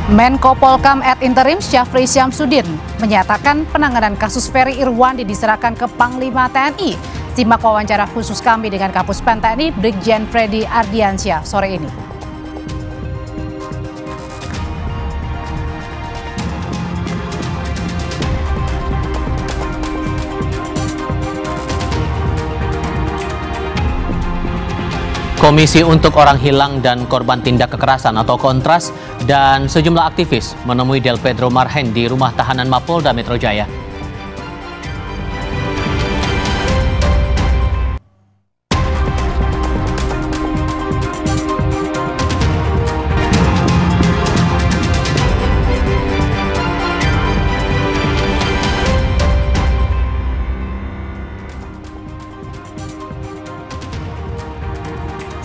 Menko Polkam ad interim Syafri Syamsuddin menyatakan penanganan kasus Ferry Irwandi diserahkan ke Panglima TNI. Simak wawancara khusus kami dengan Kapus Pen TNI Brigjen Freddy Ardiansyah sore ini. Komisi untuk Orang Hilang dan Korban Tindak Kekerasan atau Kontras dan sejumlah aktivis menemui Del Pedro Marhen di rumah tahanan Mapolda Metro Jaya.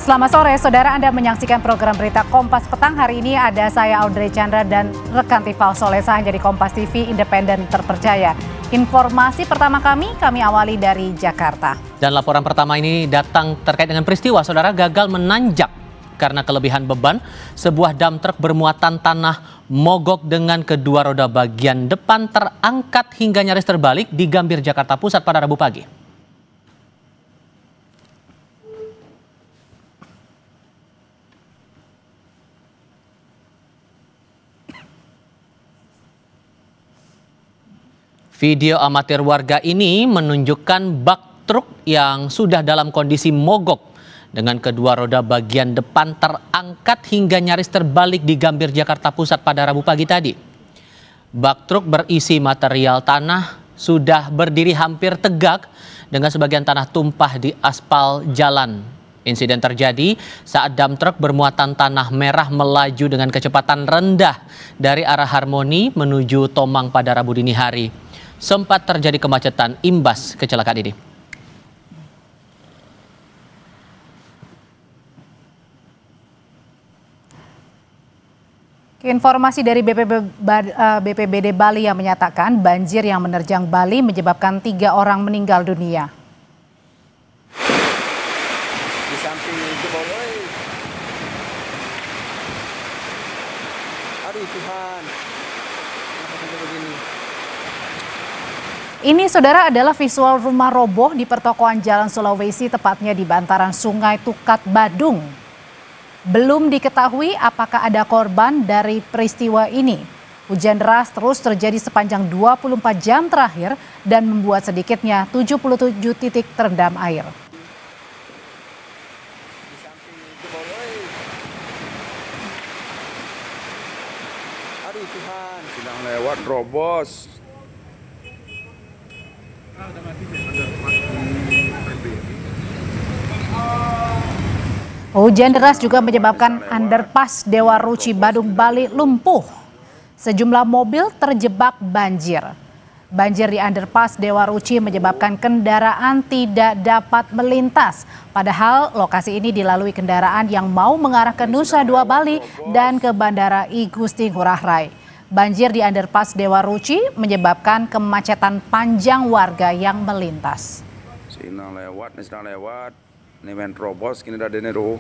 Selamat sore, saudara. Anda menyaksikan program berita Kompas Petang. Hari ini ada saya Audrey Chandra dan rekan Tifal Solesa yang jadi Kompas TV independen terpercaya. Informasi pertama kami awali dari Jakarta. Dan laporan pertama ini datang terkait dengan peristiwa saudara gagal menanjak karena kelebihan beban. Sebuah dam truk bermuatan tanah mogok dengan kedua roda bagian depan terangkat hingga nyaris terbalik di Gambir, Jakarta Pusat pada Rabu pagi. Video amatir warga ini menunjukkan bak truk yang sudah dalam kondisi mogok dengan kedua roda bagian depan terangkat hingga nyaris terbalik di Gambir, Jakarta Pusat pada Rabu pagi tadi. Bak truk berisi material tanah sudah berdiri hampir tegak dengan sebagian tanah tumpah di aspal jalan. Insiden terjadi saat dam truk bermuatan tanah merah melaju dengan kecepatan rendah dari arah Harmoni menuju Tomang pada Rabu dini hari. Sempat terjadi kemacetan imbas kecelakaan ini. Informasi dari BPBD Bali yang menyatakan banjir yang menerjang Bali menyebabkan 3 orang meninggal dunia. Di samping jebol, aduh Tuhan, kenapa sampai begini? Ini saudara adalah visual rumah roboh di pertokoan Jalan Sulawesi, tepatnya di bantaran Sungai Tukat, Badung. Belum diketahui apakah ada korban dari peristiwa ini. Hujan deras terus terjadi sepanjang 24 jam terakhir dan membuat sedikitnya 77 titik terendam air. Aduh Tuhan, sedang lewat robos. Hujan deras juga menyebabkan underpass Dewa Ruci Badung Bali lumpuh. Sejumlah mobil terjebak banjir. Banjir di underpass Dewa Ruci menyebabkan kendaraan tidak dapat melintas. Padahal lokasi ini dilalui kendaraan yang mau mengarah ke Nusa Dua Bali dan ke Bandara I Gusti Ngurah Rai. Banjir di underpass Dewa Ruci menyebabkan kemacetan panjang warga yang melintas. Sedang lewat. Ini main robos, kini ada nero.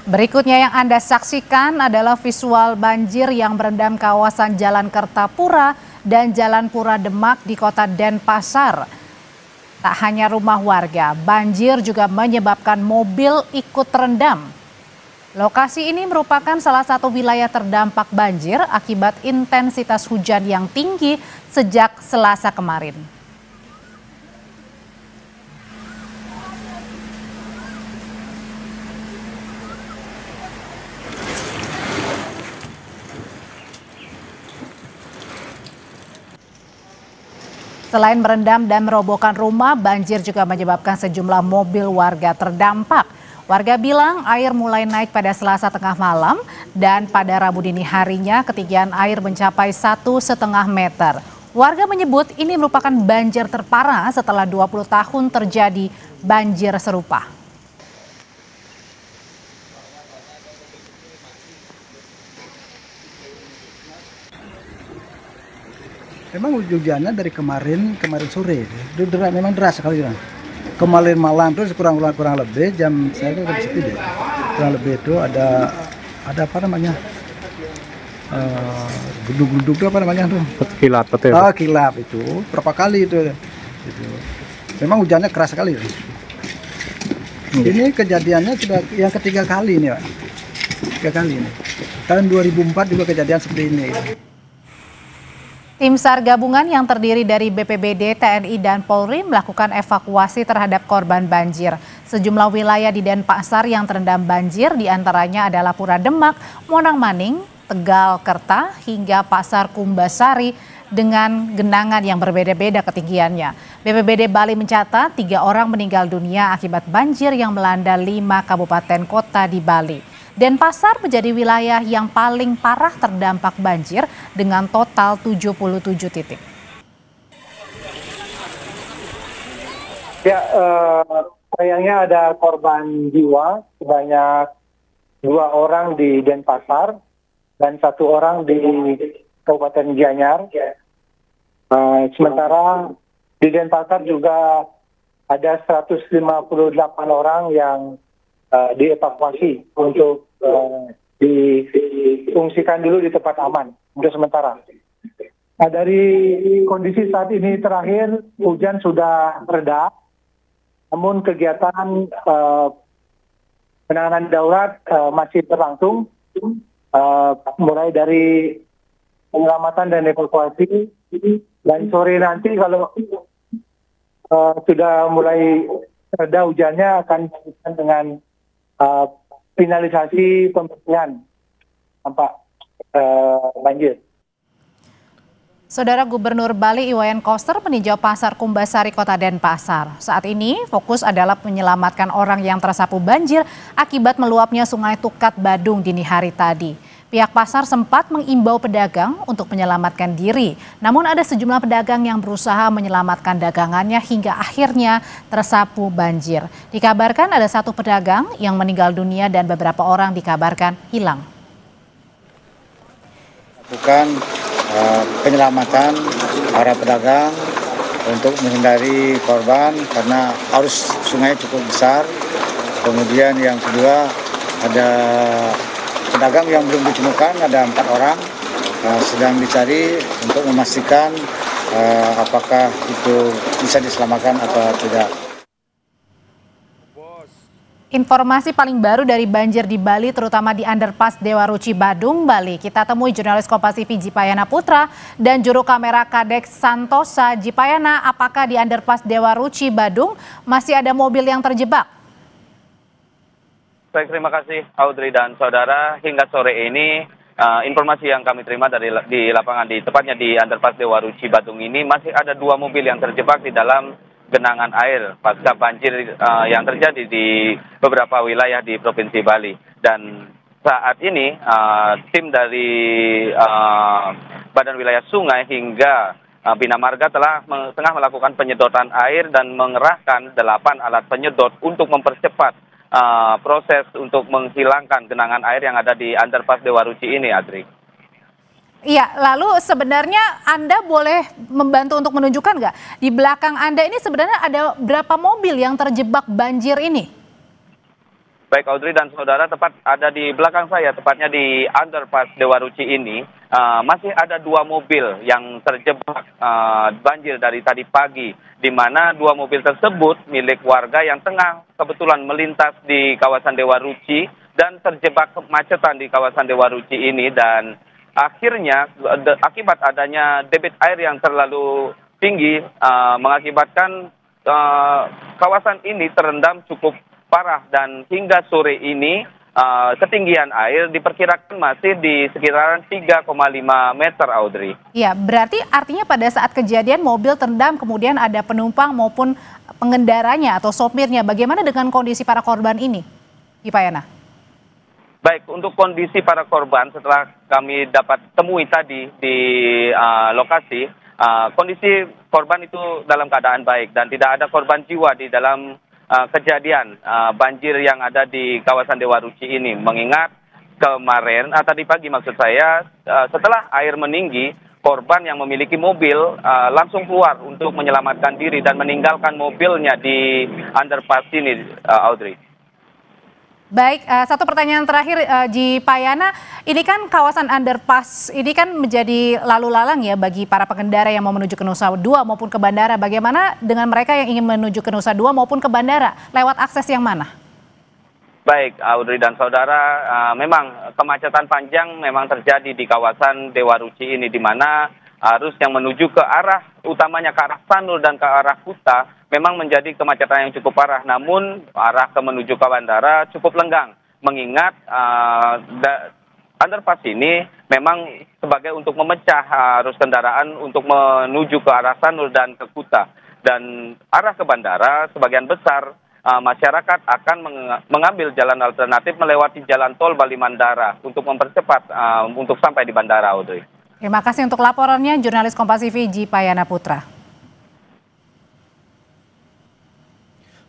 Berikutnya yang Anda saksikan adalah visual banjir yang merendam kawasan Jalan Kertapura dan Jalan Pura Demak di kota Denpasar. Tak hanya rumah warga, banjir juga menyebabkan mobil ikut terendam. Lokasi ini merupakan salah satu wilayah terdampak banjir akibat intensitas hujan yang tinggi sejak Selasa kemarin. Selain merendam dan merobohkan rumah, banjir juga menyebabkan sejumlah mobil warga terdampak. Warga bilang air mulai naik pada Selasa tengah malam dan pada Rabu dini harinya ketinggian air mencapai 1,5 meter. Warga menyebut ini merupakan banjir terparah setelah 20 tahun terjadi banjir serupa. Memang hujannya dari kemarin sore, memang deras sekali kan. Kemarin malam terus kurang lebih jam saya udah di situ deh. Kurang lebih itu ada apa namanya? Gedung-gedung itu apa namanya tuh? Kilat betul. Kilap itu berapa kali itu. Gitu. Memang hujannya keras sekali. Ini kejadiannya sudah yang ketiga kali ini, Pak. 3 kali ini. Tahun 2004 juga kejadian seperti ini. Tim SAR gabungan yang terdiri dari BPBD, TNI, dan Polri melakukan evakuasi terhadap korban banjir. Sejumlah wilayah di Denpasar yang terendam banjir diantaranya adalah Pura Demak, Monang Maning, Tegal Kerta, hingga Pasar Kumbasari dengan genangan yang berbeda-beda ketinggiannya. BPBD Bali mencatat 3 orang meninggal dunia akibat banjir yang melanda 5 kabupaten kota di Bali. Denpasar menjadi wilayah yang paling parah terdampak banjir dengan total 77 titik. Ya, sayangnya ada korban jiwa sebanyak 2 orang di Denpasar dan 1 orang di Kabupaten Gianyar. Sementara di Denpasar juga ada 158 orang yang dievakuasi untuk difungsikan dulu di tempat aman untuk sementara. Nah, dari kondisi saat ini terakhir hujan sudah reda, namun kegiatan penanganan darurat masih berlangsung, mulai dari penyelamatan dan evakuasi, dan sore nanti kalau sudah mulai reda hujannya akan dilanjutkan dengan finalisasi pembersihan dampak banjir. Saudara Gubernur Bali Iwayan Koster meninjau Pasar Kumbasari Kota Denpasar. Saat ini fokus adalah menyelamatkan orang yang tersapu banjir akibat meluapnya Sungai Tukat Badung dini hari tadi. Pihak pasar sempat mengimbau pedagang untuk menyelamatkan diri. Namun ada sejumlah pedagang yang berusaha menyelamatkan dagangannya hingga akhirnya tersapu banjir. Dikabarkan ada 1 pedagang yang meninggal dunia dan beberapa orang dikabarkan hilang. Lakukan penyelamatan para pedagang untuk menghindari korban karena arus sungai cukup besar. Kemudian yang kedua ada pedagang yang belum ditemukan, ada 4 orang sedang dicari untuk memastikan apakah itu bisa diselamatkan atau tidak. Informasi paling baru dari banjir di Bali, terutama di Underpass Dewa Ruci Badung, Bali. Kita temui jurnalis Kompas TV Jipayana Putra dan juru kamera Kadek Santosa. Jipayana, apakah di Underpass Dewa Ruci Badung masih ada mobil yang terjebak? Baik, terima kasih Audrey dan saudara. Hingga sore ini informasi yang kami terima di lapangan, tepatnya di Underpass Dewa Ruci Badung ini, masih ada 2 mobil yang terjebak di dalam genangan air pasca banjir yang terjadi di beberapa wilayah di Provinsi Bali. Dan saat ini tim dari Badan Wilayah Sungai hingga Bina Marga tengah melakukan penyedotan air dan mengerahkan 8 alat penyedot untuk mempercepat proses untuk menghilangkan genangan air yang ada di Underpass Dewa Ruci ini, Adri. Iya, lalu sebenarnya Anda boleh membantu untuk menunjukkan nggak di belakang Anda ini sebenarnya ada berapa mobil yang terjebak banjir ini? Baik Audrey dan saudara, tepat ada di belakang saya, tepatnya di Underpass Dewa Ruci ini, masih ada 2 mobil yang terjebak banjir dari tadi pagi, di mana 2 mobil tersebut milik warga yang tengah kebetulan melintas di kawasan Dewa Ruci dan terjebak kemacetan di kawasan Dewa Ruci ini. Dan akhirnya akibat adanya debit air yang terlalu tinggi mengakibatkan kawasan ini terendam cukup parah, dan hingga sore ini ketinggian air diperkirakan masih di sekitaran 3,5 meter, Audrey. Ya, berarti artinya pada saat kejadian mobil terendam, kemudian ada penumpang maupun pengendaranya atau sopirnya. Bagaimana dengan kondisi para korban ini, Ipayana? Baik, untuk kondisi para korban setelah kami dapat temui tadi di lokasi, kondisi korban itu dalam keadaan baik dan tidak ada korban jiwa di dalam kejadian banjir yang ada di kawasan Dewa Ruci ini. Mengingat kemarin, tadi pagi maksud saya, setelah air meninggi, korban yang memiliki mobil langsung keluar untuk menyelamatkan diri dan meninggalkan mobilnya di underpass ini, Audrey. Baik, satu pertanyaan terakhir, Jipayana, ini kan kawasan underpass ini kan menjadi lalu lalang ya bagi para pengendara yang mau menuju ke Nusa Dua maupun ke bandara. Bagaimana dengan mereka yang ingin menuju ke Nusa Dua maupun ke bandara? Lewat akses yang mana? Baik, Audrey dan saudara, memang kemacetan panjang memang terjadi di kawasan Dewa Ruci ini, di mana arus yang menuju ke arah utamanya ke arah Sanur dan ke arah Kuta memang menjadi kemacetan yang cukup parah. Namun arah ke menuju ke bandara cukup lenggang, mengingat underpass ini memang sebagai untuk memecah arus kendaraan untuk menuju ke arah Sanur dan ke Kuta. Dan arah ke bandara sebagian besar masyarakat akan mengambil jalan alternatif melewati jalan tol Bali Mandara untuk mempercepat untuk sampai di bandara, Audrey. Terima kasih untuk laporannya, jurnalis Kompas TV Jipayana Putra.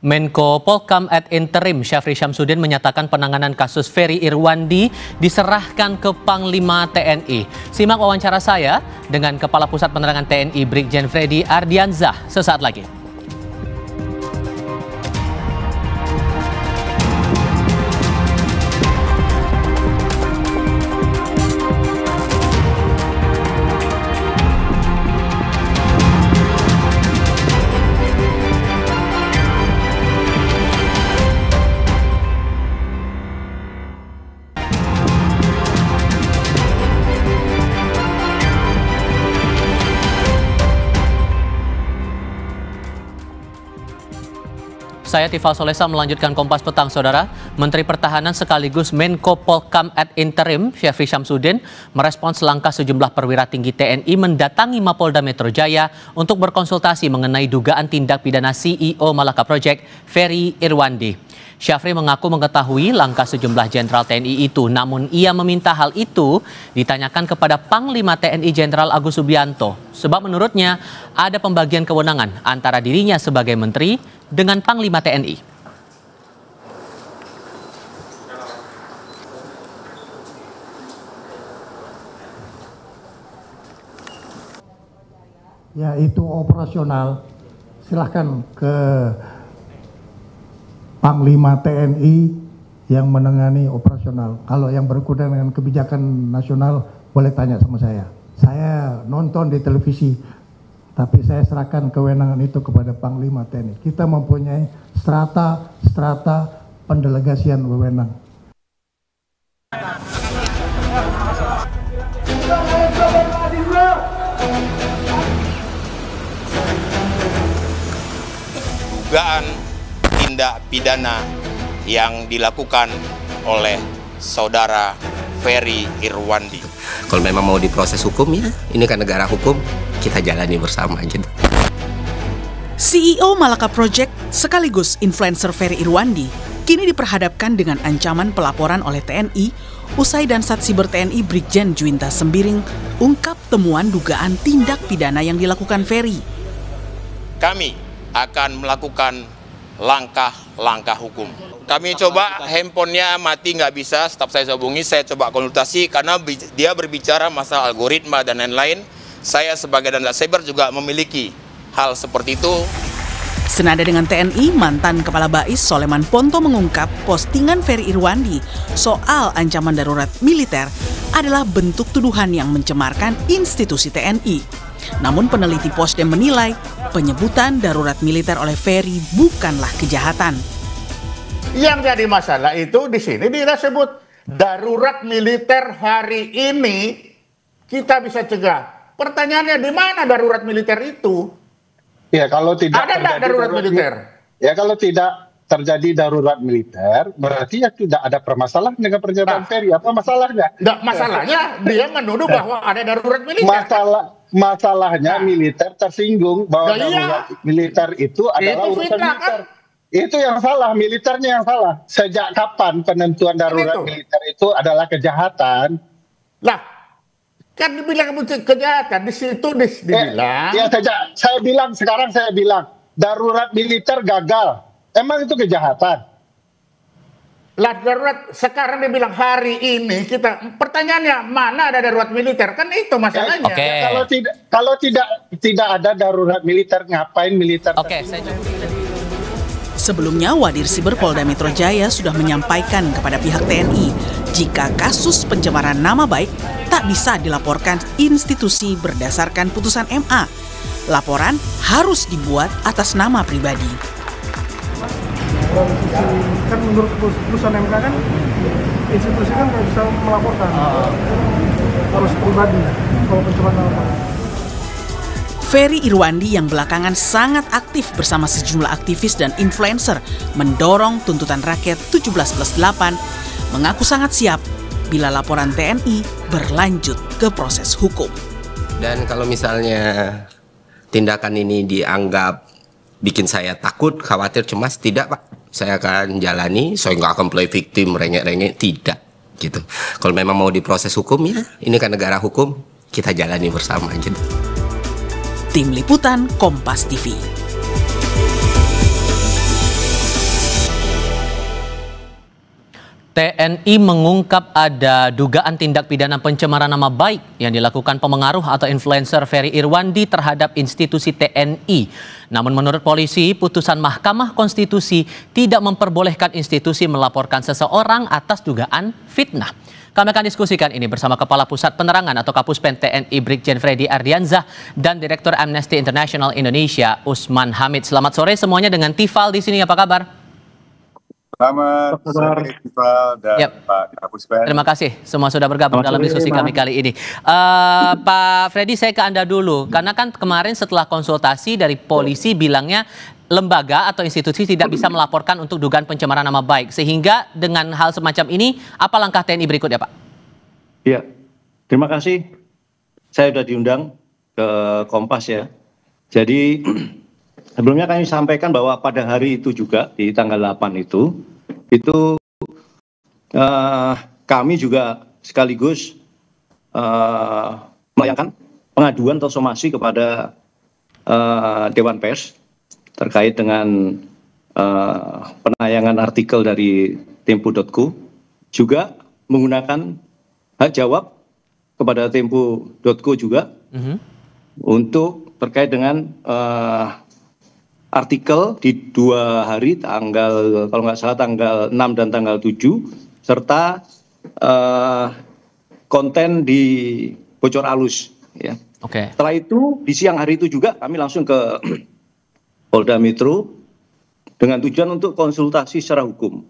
Menko Polkam ad interim Syafri Syamsuddin menyatakan penanganan kasus Ferry Irwandi diserahkan ke Panglima TNI. Simak wawancara saya dengan Kepala Pusat Penerangan TNI Brigjen Freddy Ardianzah sesaat lagi. Saya Tifal Solesa melanjutkan Kompas Petang, Saudara. Menteri Pertahanan sekaligus Menko Polkam ad interim Syafri Syamsuddin merespons langkah sejumlah perwira tinggi TNI mendatangi Mapolda Metro Jaya untuk berkonsultasi mengenai dugaan tindak pidana CEO Malaka Project Ferry Irwandi. Syafri mengaku mengetahui langkah sejumlah jenderal TNI itu, namun ia meminta hal itu ditanyakan kepada Panglima TNI Jenderal Agus Subianto, sebab menurutnya ada pembagian kewenangan antara dirinya sebagai menteri dengan Panglima TNI. Ya, itu operasional, silahkan ke Panglima TNI yang menangani operasional. Kalau yang berkaitan dengan kebijakan nasional boleh tanya sama saya. Saya nonton di televisi, tapi saya serahkan kewenangan itu kepada Panglima TNI. Kita mempunyai strata pendelegasian wewenang. Dugaan tindak pidana yang dilakukan oleh saudara Ferry Irwandi. Kalau memang mau diproses hukum, ya ini kan negara hukum, kita jalani bersama aja. CEO Malaka Project sekaligus influencer Ferry Irwandi kini diperhadapkan dengan ancaman pelaporan oleh TNI usai Dansat Siber TNI Brigjen Juwinta Sembiring ungkap temuan dugaan tindak pidana yang dilakukan Ferry. Kami akan melakukan langkah-langkah hukum. Kami coba handphonenya mati nggak bisa, staf saya hubungi, saya coba konsultasi karena dia berbicara masalah algoritma dan lain-lain. Saya sebagai Dansat Siber juga memiliki hal seperti itu. Senada dengan TNI, mantan Kepala Bais Soleman Ponto mengungkap postingan Ferry Irwandi soal ancaman darurat militer adalah bentuk tuduhan yang mencemarkan institusi TNI. Namun peneliti Posdem menilai penyebutan darurat militer oleh Ferry bukanlah kejahatan. Yang jadi masalah itu di sini dia sebut darurat militer hari ini kita bisa cegah. Pertanyaannya di mana darurat militer itu? Ya kalau tidak ada nggak darurat militer? Ya kalau tidak terjadi darurat militer, berarti ya tidak ada permasalahan dengan pernyataan Ferry. Apa masalahnya? Nggak, masalahnya dia menuduh bahwa ada darurat militer. Masalahnya militer tersinggung bahwa darurat militer itu adalah urusan militer. Itu yang salah, militernya yang salah. Sejak kapan penentuan darurat militer itu adalah kejahatan? Lah, kan dibilang kejahatan, di situ dibilang. Ya, sekarang saya bilang, darurat militer gagal. Emang itu kejahatan? Lah darurat sekarang dia bilang hari ini kita, pertanyaannya mana ada darurat militer, kan itu masalahnya. Ya, kalau tidak ada darurat militer, ngapain militer? Sebelumnya, Wadir Siber Polda Metro Jaya sudah menyampaikan kepada pihak TNI jika kasus pencemaran nama baik tak bisa dilaporkan institusi berdasarkan putusan MA. Laporan harus dibuat atas nama pribadi. Kan menurut putusan MK kan institusi kan nggak bisa melaporkan, harus pribadi kalau pencemaran nama baik. Ferry Irwandi yang belakangan sangat aktif bersama sejumlah aktivis dan influencer mendorong tuntutan rakyat 17+8 mengaku sangat siap bila laporan TNI berlanjut ke proses hukum. Dan kalau misalnya tindakan ini dianggap bikin saya takut, khawatir, cemas, tidak Pak. Saya akan jalani, saya nggak akan play victim, rengek-rengek, tidak. Gitu. Kalau memang mau diproses hukum ya, ini kan negara hukum, kita jalani bersama gitu. Tim Liputan Kompas TV. TNI mengungkap ada dugaan tindak pidana pencemaran nama baik yang dilakukan pemengaruh atau influencer Ferry Irwandi terhadap institusi TNI. Namun menurut polisi, putusan Mahkamah Konstitusi tidak memperbolehkan institusi melaporkan seseorang atas dugaan fitnah. Kami akan diskusikan ini bersama Kepala Pusat Penerangan atau Kapuspen TNI Brigjen Freddy Ardiansyah dan Direktur Amnesty International Indonesia Usman Hamid. Selamat sore semuanya dengan Tifal di sini, apa kabar? Selamat sore Tifal dan Pak Kapuspen. Terima kasih semua sudah bergabung dalam diskusi kami kali ini. Pak Freddy, saya ke Anda dulu. Karena kan kemarin setelah konsultasi dari polisi bilangnya lembaga atau institusi tidak bisa melaporkan untuk dugaan pencemaran nama baik. Sehingga dengan hal semacam ini, apa langkah TNI berikutnya Pak? Iya, terima kasih. Saya sudah diundang ke Kompas ya. Jadi sebelumnya kami sampaikan bahwa pada hari itu juga di tanggal 8 itu kami juga sekaligus melayangkan pengaduan atau somasi kepada Dewan Pers terkait dengan penayangan artikel dari Tempo.co, juga menggunakan hak jawab kepada Tempo.co juga untuk terkait dengan artikel di 2 hari, tanggal kalau nggak salah tanggal 6 dan tanggal 7, serta konten di bocor alus. Ya. Setelah itu di siang hari itu juga kami langsung ke Polda Metro dengan tujuan untuk konsultasi secara hukum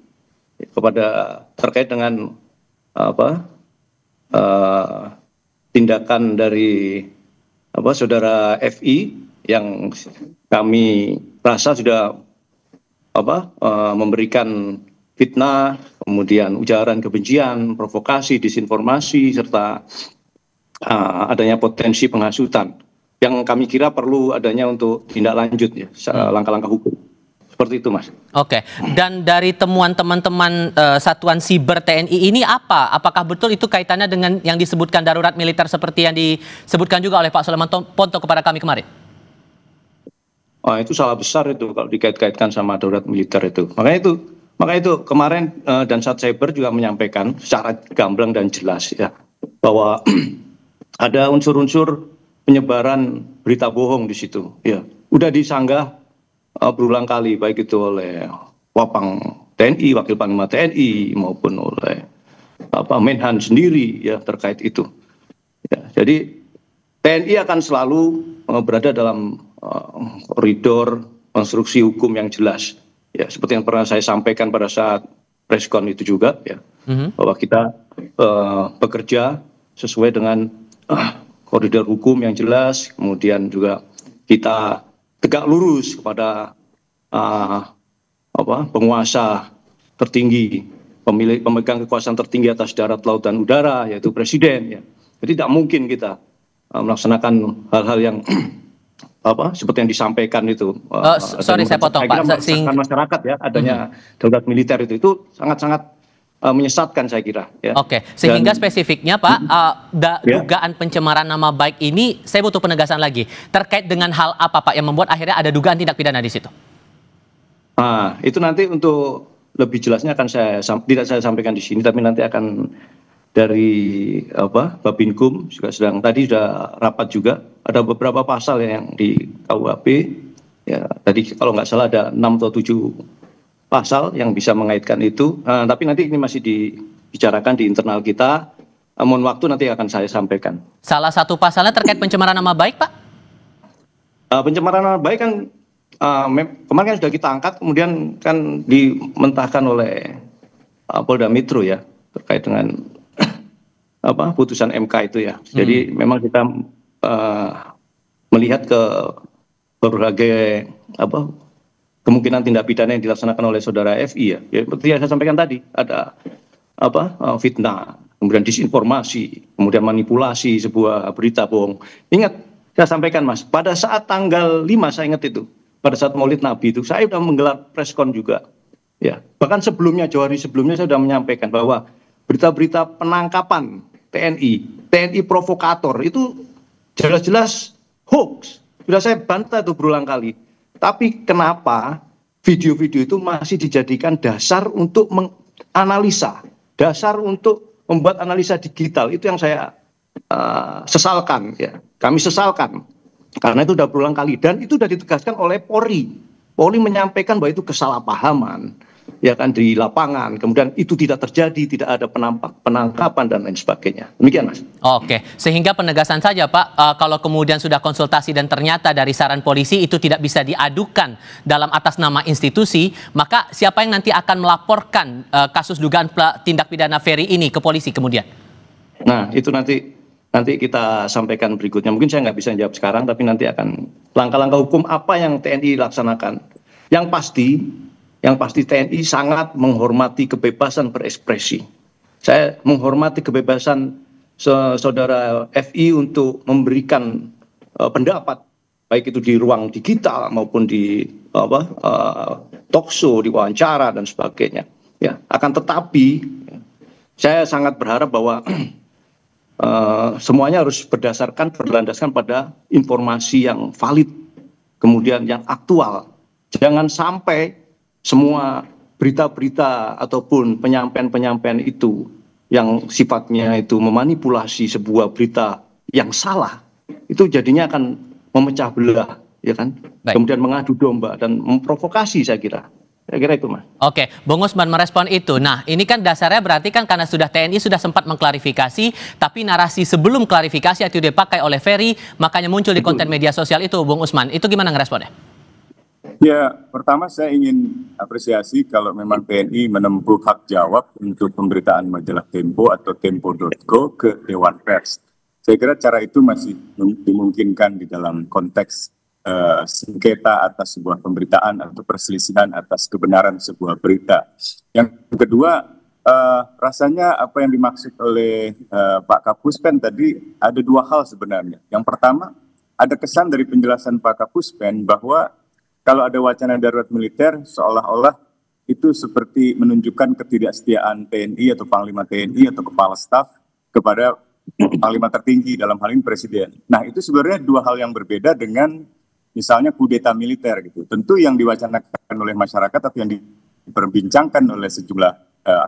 kepada terkait dengan tindakan dari saudara FI yang kami rasa sudah memberikan fitnah, kemudian ujaran kebencian, provokasi, disinformasi, serta adanya potensi penghasutan yang kami kira perlu adanya untuk tindak lanjut ya, langkah-langkah hukum. Seperti itu Mas. Oke, dan dari temuan teman-teman Satuan Siber TNI ini apa? Apakah betul itu kaitannya dengan yang disebutkan darurat militer seperti yang disebutkan juga oleh Pak Soleman Ponto kepada kami kemarin? Itu salah besar itu kalau dikait-kaitkan sama darurat militer itu. Makanya itu kemarin Dansat Cyber juga menyampaikan secara gamblang dan jelas ya bahwa ada unsur-unsur penyebaran berita bohong di situ. Ya, udah disanggah berulang kali baik itu oleh Wapang TNI, Wakil Panglima TNI maupun oleh Menhan sendiri ya terkait itu. Ya, jadi TNI akan selalu berada dalam koridor konstruksi hukum yang jelas. Ya, seperti yang pernah saya sampaikan pada saat preskon itu juga ya, bahwa kita bekerja sesuai dengan koridor hukum yang jelas, kemudian juga kita tegak lurus kepada penguasa tertinggi, pemegang kekuasaan tertinggi atas darat, laut, dan udara, yaitu Presiden. Ya. Jadi tidak mungkin kita melaksanakan hal-hal yang seperti yang disampaikan itu. Sorry saya potong Pak. Masyarakat ya adanya darurat militer itu sangat-sangat menyesatkan saya kira. Ya. Oke, sehingga spesifiknya Pak, dugaan pencemaran nama baik ini saya butuh penegasan lagi. Terkait dengan hal apa Pak yang membuat akhirnya ada dugaan tindak pidana di situ? Itu nanti untuk lebih jelasnya akan tidak saya sampaikan di sini, tapi nanti akan dari Babinkum juga tadi sudah rapat juga, ada beberapa pasal yang di KUHP ya, tadi kalau nggak salah ada 6 atau 7 pasal yang bisa mengaitkan itu, tapi nanti ini masih dibicarakan di internal kita, mohon waktu nanti akan saya sampaikan. Salah satu pasalnya terkait pencemaran nama baik, Pak? Pencemaran nama baik kan kemarin kan sudah kita angkat, kemudian kan dimentahkan oleh Polda Metro ya, terkait dengan putusan MK itu ya. Jadi memang kita melihat ke berbagai kemungkinan tindak pidana yang dilaksanakan oleh saudara FI ya. Seperti yang saya sampaikan tadi, ada fitnah, kemudian disinformasi, kemudian manipulasi sebuah berita bohong. Ingat, saya sampaikan Mas, pada saat tanggal 5 saya ingat itu, pada saat Maulid Nabi itu saya sudah menggelar preskon juga. Ya, bahkan sebelumnya, jauh hari sebelumnya saya sudah menyampaikan bahwa berita-berita penangkapan TNI provokator itu jelas-jelas hoax. Sudah saya bantah itu berulang kali. Tapi kenapa video-video itu masih dijadikan dasar untuk menganalisa, dasar untuk membuat analisa digital? Itu yang saya sesalkan ya. Kami sesalkan karena itu sudah berulang kali dan itu sudah ditegaskan oleh Polri. Polri menyampaikan bahwa itu kesalahpahaman ya kan di lapangan, kemudian itu tidak terjadi, tidak ada penangkapan dan lain sebagainya. Demikian Mas. Oke, sehingga penegasan saja Pak, kalau kemudian sudah konsultasi dan ternyata dari saran polisi itu tidak bisa diadukan dalam atas nama institusi, maka siapa yang nanti akan melaporkan kasus dugaan tindak pidana Ferry ini ke polisi kemudian? Nah, itu nanti kita sampaikan berikutnya. Mungkin saya nggak bisa jawab sekarang, tapi nanti akan langkah-langkah hukum apa yang TNI laksanakan. Yang pasti TNI sangat menghormati kebebasan berekspresi. Saya menghormati kebebasan saudara FI untuk memberikan pendapat, baik itu di ruang digital maupun di talkshow, di wawancara dan sebagainya. Ya, akan tetapi saya sangat berharap bahwa semuanya harus berlandaskan pada informasi yang valid, kemudian yang aktual. Jangan sampai semua berita-berita ataupun penyampaian-penyampaian itu yang sifatnya itu memanipulasi sebuah berita yang salah, itu jadinya akan memecah belah, ya kan? Baik. Kemudian mengadu domba dan memprovokasi saya kira itu Mas. Oke, Bung Usman merespon itu. Nah, ini kan dasarnya berarti kan karena sudah TNI sudah sempat mengklarifikasi, tapi narasi sebelum klarifikasi itu dipakai oleh Ferry, makanya muncul di konten media sosial itu, Bung Usman. Itu gimana ngeresponnya? Ya, pertama saya ingin apresiasi kalau memang TNI menempuh hak jawab untuk pemberitaan majalah Tempo atau Tempo.co ke Dewan Pers. Saya kira cara itu masih dimungkinkan di dalam konteks sengketa atas sebuah pemberitaan atau perselisihan atas kebenaran sebuah berita. Yang kedua, rasanya apa yang dimaksud oleh Pak Kapuspen tadi ada dua hal sebenarnya. Yang pertama, ada kesan dari penjelasan Pak Kapuspen bahwa kalau ada wacana darurat militer, seolah-olah itu seperti menunjukkan ketidaksetiaan TNI atau Panglima TNI atau Kepala Staf kepada Panglima tertinggi dalam hal ini Presiden. Nah, itu sebenarnya dua hal yang berbeda dengan misalnya kudeta militer gitu. Tentu yang diwacanakan oleh masyarakat atau yang diperbincangkan oleh sejumlah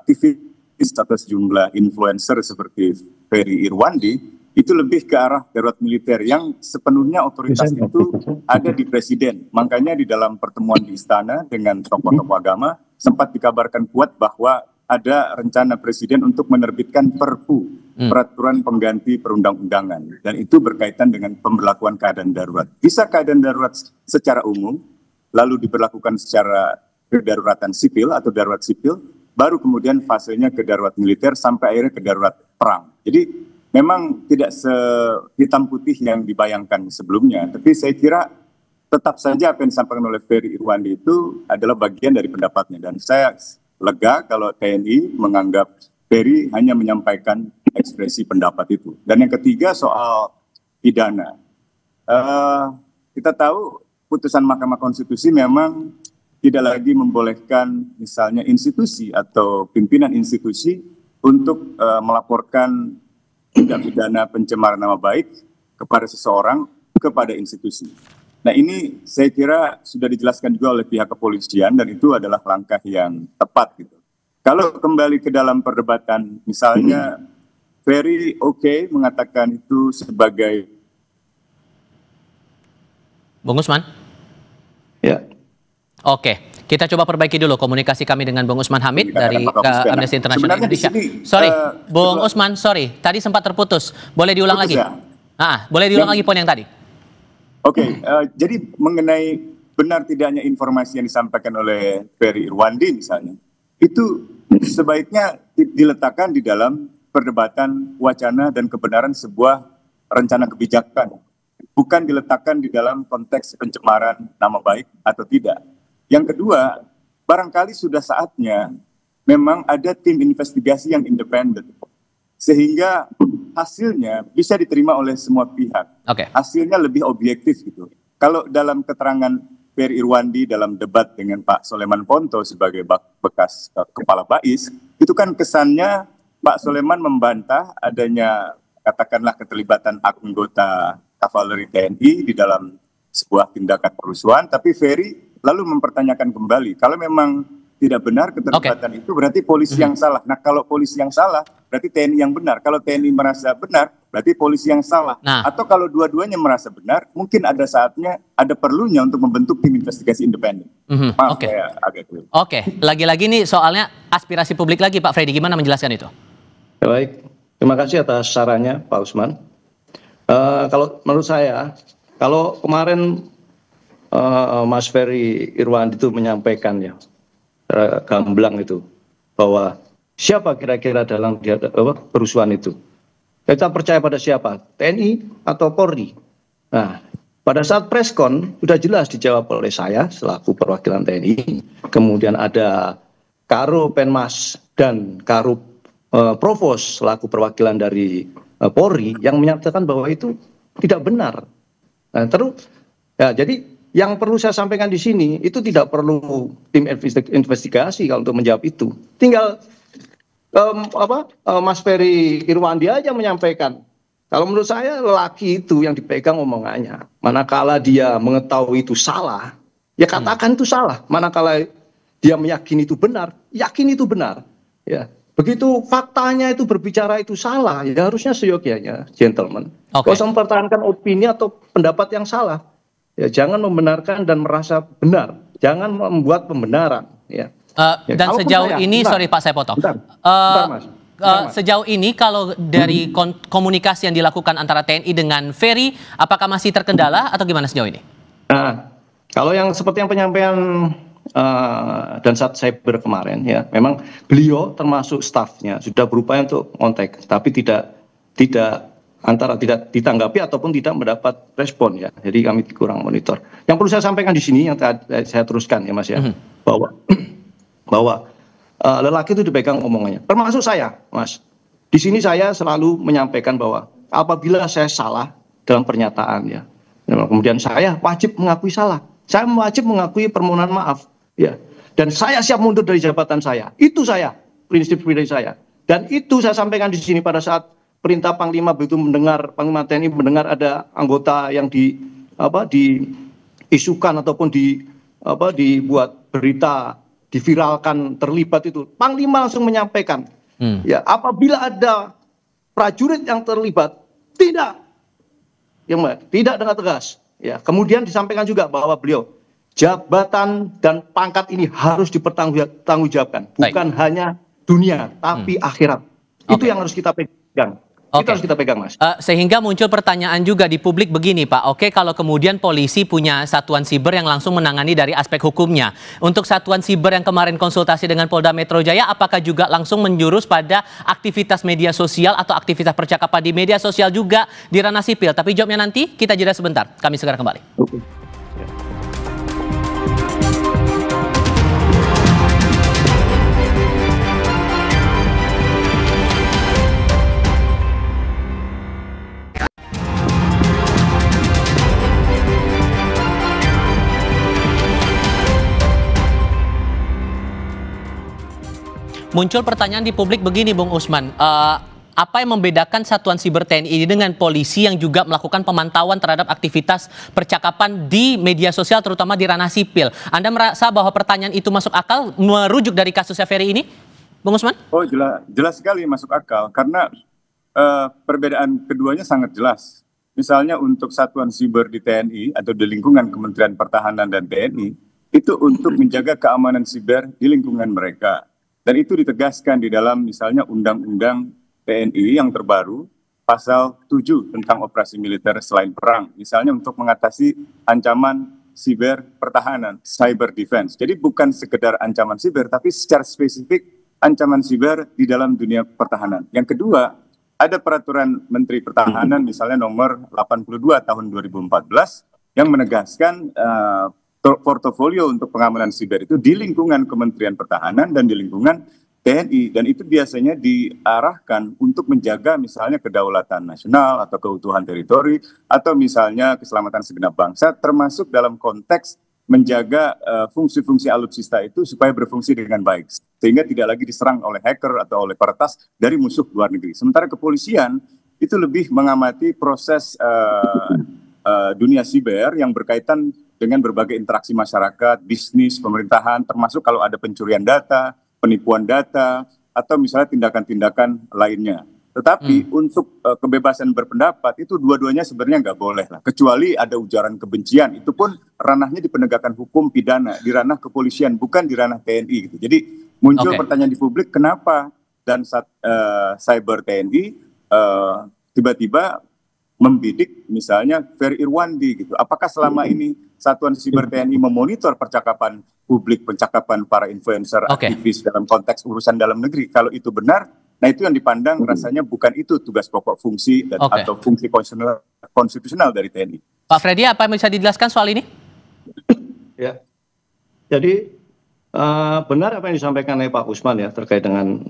aktivis atau sejumlah influencer seperti Ferry Irwandi, itu lebih ke arah darurat militer yang sepenuhnya otoritas itu ada di Presiden. Makanya di dalam pertemuan di Istana dengan tokoh-tokoh agama sempat dikabarkan kuat bahwa ada rencana Presiden untuk menerbitkan Perpu, peraturan pengganti perundang-undangan. Dan itu berkaitan dengan pemberlakuan keadaan darurat. Bisa keadaan darurat secara umum, lalu diberlakukan secara kedaruratan sipil atau darurat sipil, baru kemudian fasenya ke darurat militer sampai akhirnya ke darurat perang. Jadi memang tidak sehitam putih yang dibayangkan sebelumnya, tapi saya kira tetap saja apa yang disampaikan oleh Ferry Irwandi itu adalah bagian dari pendapatnya. Dan saya lega kalau TNI menganggap Ferry hanya menyampaikan ekspresi pendapat itu. Dan yang ketiga soal pidana. Kita tahu putusan Mahkamah Konstitusi memang tidak lagi membolehkan misalnya institusi atau pimpinan institusi untuk melaporkan tindak pidana pencemaran nama baik kepada seseorang, kepada institusi. Nah ini saya kira sudah dijelaskan juga oleh pihak kepolisian dan itu adalah langkah yang tepat gitu. Kalau kembali ke dalam perdebatan, misalnya Ferry mengatakan itu sebagai Bung Usman? Ya. Oke, kita coba perbaiki dulu komunikasi kami dengan Bung Usman Hamid dari Amnesty International Indonesia. Sorry, Bung Usman, sorry, tadi sempat terputus. Boleh diulang lagi? Boleh diulang lagi poin yang tadi? Oke, jadi mengenai benar tidaknya informasi yang disampaikan oleh Ferry Irwandi misalnya, itu sebaiknya diletakkan di dalam perdebatan wacana dan kebenaran sebuah rencana kebijakan. Bukan diletakkan di dalam konteks pencemaran nama baik atau tidak. Yang kedua, barangkali sudah saatnya memang ada tim investigasi yang independen. Sehingga hasilnya bisa diterima oleh semua pihak. Hasilnya lebih objektif gitu. Kalau dalam keterangan Ferry Irwandi dalam debat dengan Pak Soleman Ponto sebagai bekas kepala BAIS, itu kan kesannya Pak Soleman membantah adanya katakanlah keterlibatan anggota kavaleri TNI di dalam sebuah tindakan kerusuhan, tapi Ferry lalu mempertanyakan kembali, kalau memang tidak benar keterlibatan itu berarti polisi yang salah. Nah kalau polisi yang salah, berarti TNI yang benar. Kalau TNI merasa benar, berarti polisi yang salah. Atau kalau dua-duanya merasa benar, mungkin ada saatnya, ada perlunya untuk membentuk tim investigasi independen. Maaf, saya agak keliru. Lagi-lagi nih soalnya aspirasi publik lagi Pak Freddy, gimana menjelaskan itu? Baik, terima kasih atas sarannya Pak Usman. Kalau menurut saya, kalau kemarin Mas Ferry Irwandi itu menyampaikan ya, gamblang itu, bahwa siapa kira-kira dalam kerusuhan itu. Kita percaya pada siapa? TNI atau Polri? Nah, pada saat preskon sudah jelas dijawab oleh saya selaku perwakilan TNI. Kemudian ada Karo Penmas dan Karo Provos selaku perwakilan dari Polri yang menyatakan bahwa itu tidak benar. Nah, terus ya jadi yang perlu saya sampaikan di sini itu tidak perlu tim investigasi kalau untuk menjawab itu. Tinggal Mas Ferry Irwandi aja menyampaikan. Kalau menurut saya lelaki itu yang dipegang omongannya. Manakala dia mengetahui itu salah, ya katakan itu salah. Manakala dia meyakini itu benar, yakin itu benar. Ya. Begitu faktanya itu berbicara itu salah, ya harusnya seyogyanya, gentlemen. Kalau usah mempertahankan opini atau pendapat yang salah. Ya, jangan membenarkan dan merasa benar. Jangan membuat pembenaran. Ya. Dan sejauh ini, sorry Pak, saya potong. Mas. Sejauh ini kalau dari komunikasi yang dilakukan antara TNI dengan Ferry, apakah masih terkendala atau gimana sejauh ini? Nah, kalau yang seperti yang penyampaian dan saat cyber kemarin ya, memang beliau termasuk stafnya sudah berupaya untuk kontak, tapi tidak ditanggapi ataupun tidak mendapat respon ya. Jadi kami kurang monitor. Yang perlu saya sampaikan di sini yang saya teruskan ya Mas ya, bahwa lelaki itu dipegang omongannya. Termasuk saya, Mas. Di sini saya selalu menyampaikan bahwa apabila saya salah dalam pernyataan ya, kemudian saya wajib mengakui salah. Saya wajib mengakui permohonan maaf. Ya, dan saya siap mundur dari jabatan saya. Itu saya, prinsip saya. Dan itu saya sampaikan di sini pada saat perintah Panglima begitu mendengar, Panglima TNI mendengar ada anggota yang diisukan ataupun dibuat berita, diviralkan terlibat itu. Panglima langsung menyampaikan, ya apabila ada prajurit yang terlibat, tidak dengan tegas. Ya, kemudian disampaikan juga bahwa beliau jabatan dan pangkat ini harus dipertanggungjawabkan, bukan hanya dunia tapi akhirat. Itu yang harus kita pegang. Itu harus kita pegang, Mas. Sehingga muncul pertanyaan juga di publik begini, Pak. Kalau kemudian polisi punya satuan siber yang langsung menangani dari aspek hukumnya. Untuk satuan siber yang kemarin konsultasi dengan Polda Metro Jaya, apakah juga langsung menjurus pada aktivitas media sosial atau aktivitas percakapan di media sosial juga di ranah sipil? Tapi jawabnya nanti, kita jeda sebentar. Kami segera kembali. Muncul pertanyaan di publik begini, Bung Usman. Apa yang membedakan Satuan Siber TNI ini dengan polisi yang juga melakukan pemantauan terhadap aktivitas percakapan di media sosial, terutama di ranah sipil? Anda merasa bahwa pertanyaan itu masuk akal merujuk dari kasusnya Ferry ini, Bung Usman? Oh, jelas sekali masuk akal, karena perbedaan keduanya sangat jelas. Misalnya untuk Satuan Siber di TNI atau di lingkungan Kementerian Pertahanan dan TNI, itu untuk menjaga keamanan siber di lingkungan mereka. Dan itu ditegaskan di dalam misalnya Undang-Undang TNI yang terbaru, pasal 7 tentang operasi militer selain perang. Misalnya untuk mengatasi ancaman siber pertahanan, cyber defense. Jadi bukan sekedar ancaman siber, tapi secara spesifik ancaman siber di dalam dunia pertahanan. Yang kedua, ada peraturan Menteri Pertahanan misalnya nomor 82 tahun 2014 yang menegaskan portofolio untuk pengamanan siber itu di lingkungan Kementerian Pertahanan dan di lingkungan TNI, dan itu biasanya diarahkan untuk menjaga misalnya kedaulatan nasional atau keutuhan teritori atau misalnya keselamatan segenap bangsa, termasuk dalam konteks menjaga fungsi-fungsi alutsista itu supaya berfungsi dengan baik sehingga tidak lagi diserang oleh hacker atau oleh peretas dari musuh luar negeri. Sementara kepolisian itu lebih mengamati proses dunia siber yang berkaitan dengan berbagai interaksi masyarakat, bisnis, pemerintahan, termasuk kalau ada pencurian data, penipuan data, atau misalnya tindakan-tindakan lainnya. Tetapi untuk kebebasan berpendapat itu dua-duanya sebenarnya nggak boleh lah. Kecuali ada ujaran kebencian, itu pun ranahnya di penegakan hukum pidana, di ranah kepolisian, bukan di ranah TNI. Gitu. Jadi muncul pertanyaan di publik, kenapa dan cyber TNI tiba-tiba membidik misalnya Ferry Irwandi gitu. Apakah selama ini Satuan Siber TNI memonitor percakapan publik, percakapan para influencer, aktivis dalam konteks urusan dalam negeri? Kalau itu benar, nah itu yang dipandang rasanya bukan itu tugas pokok fungsi dan atau fungsi konstitusional dari TNI. Pak Freddy, apa yang bisa dijelaskan soal ini? Ya, jadi benar apa yang disampaikan oleh Pak Usman ya terkait dengan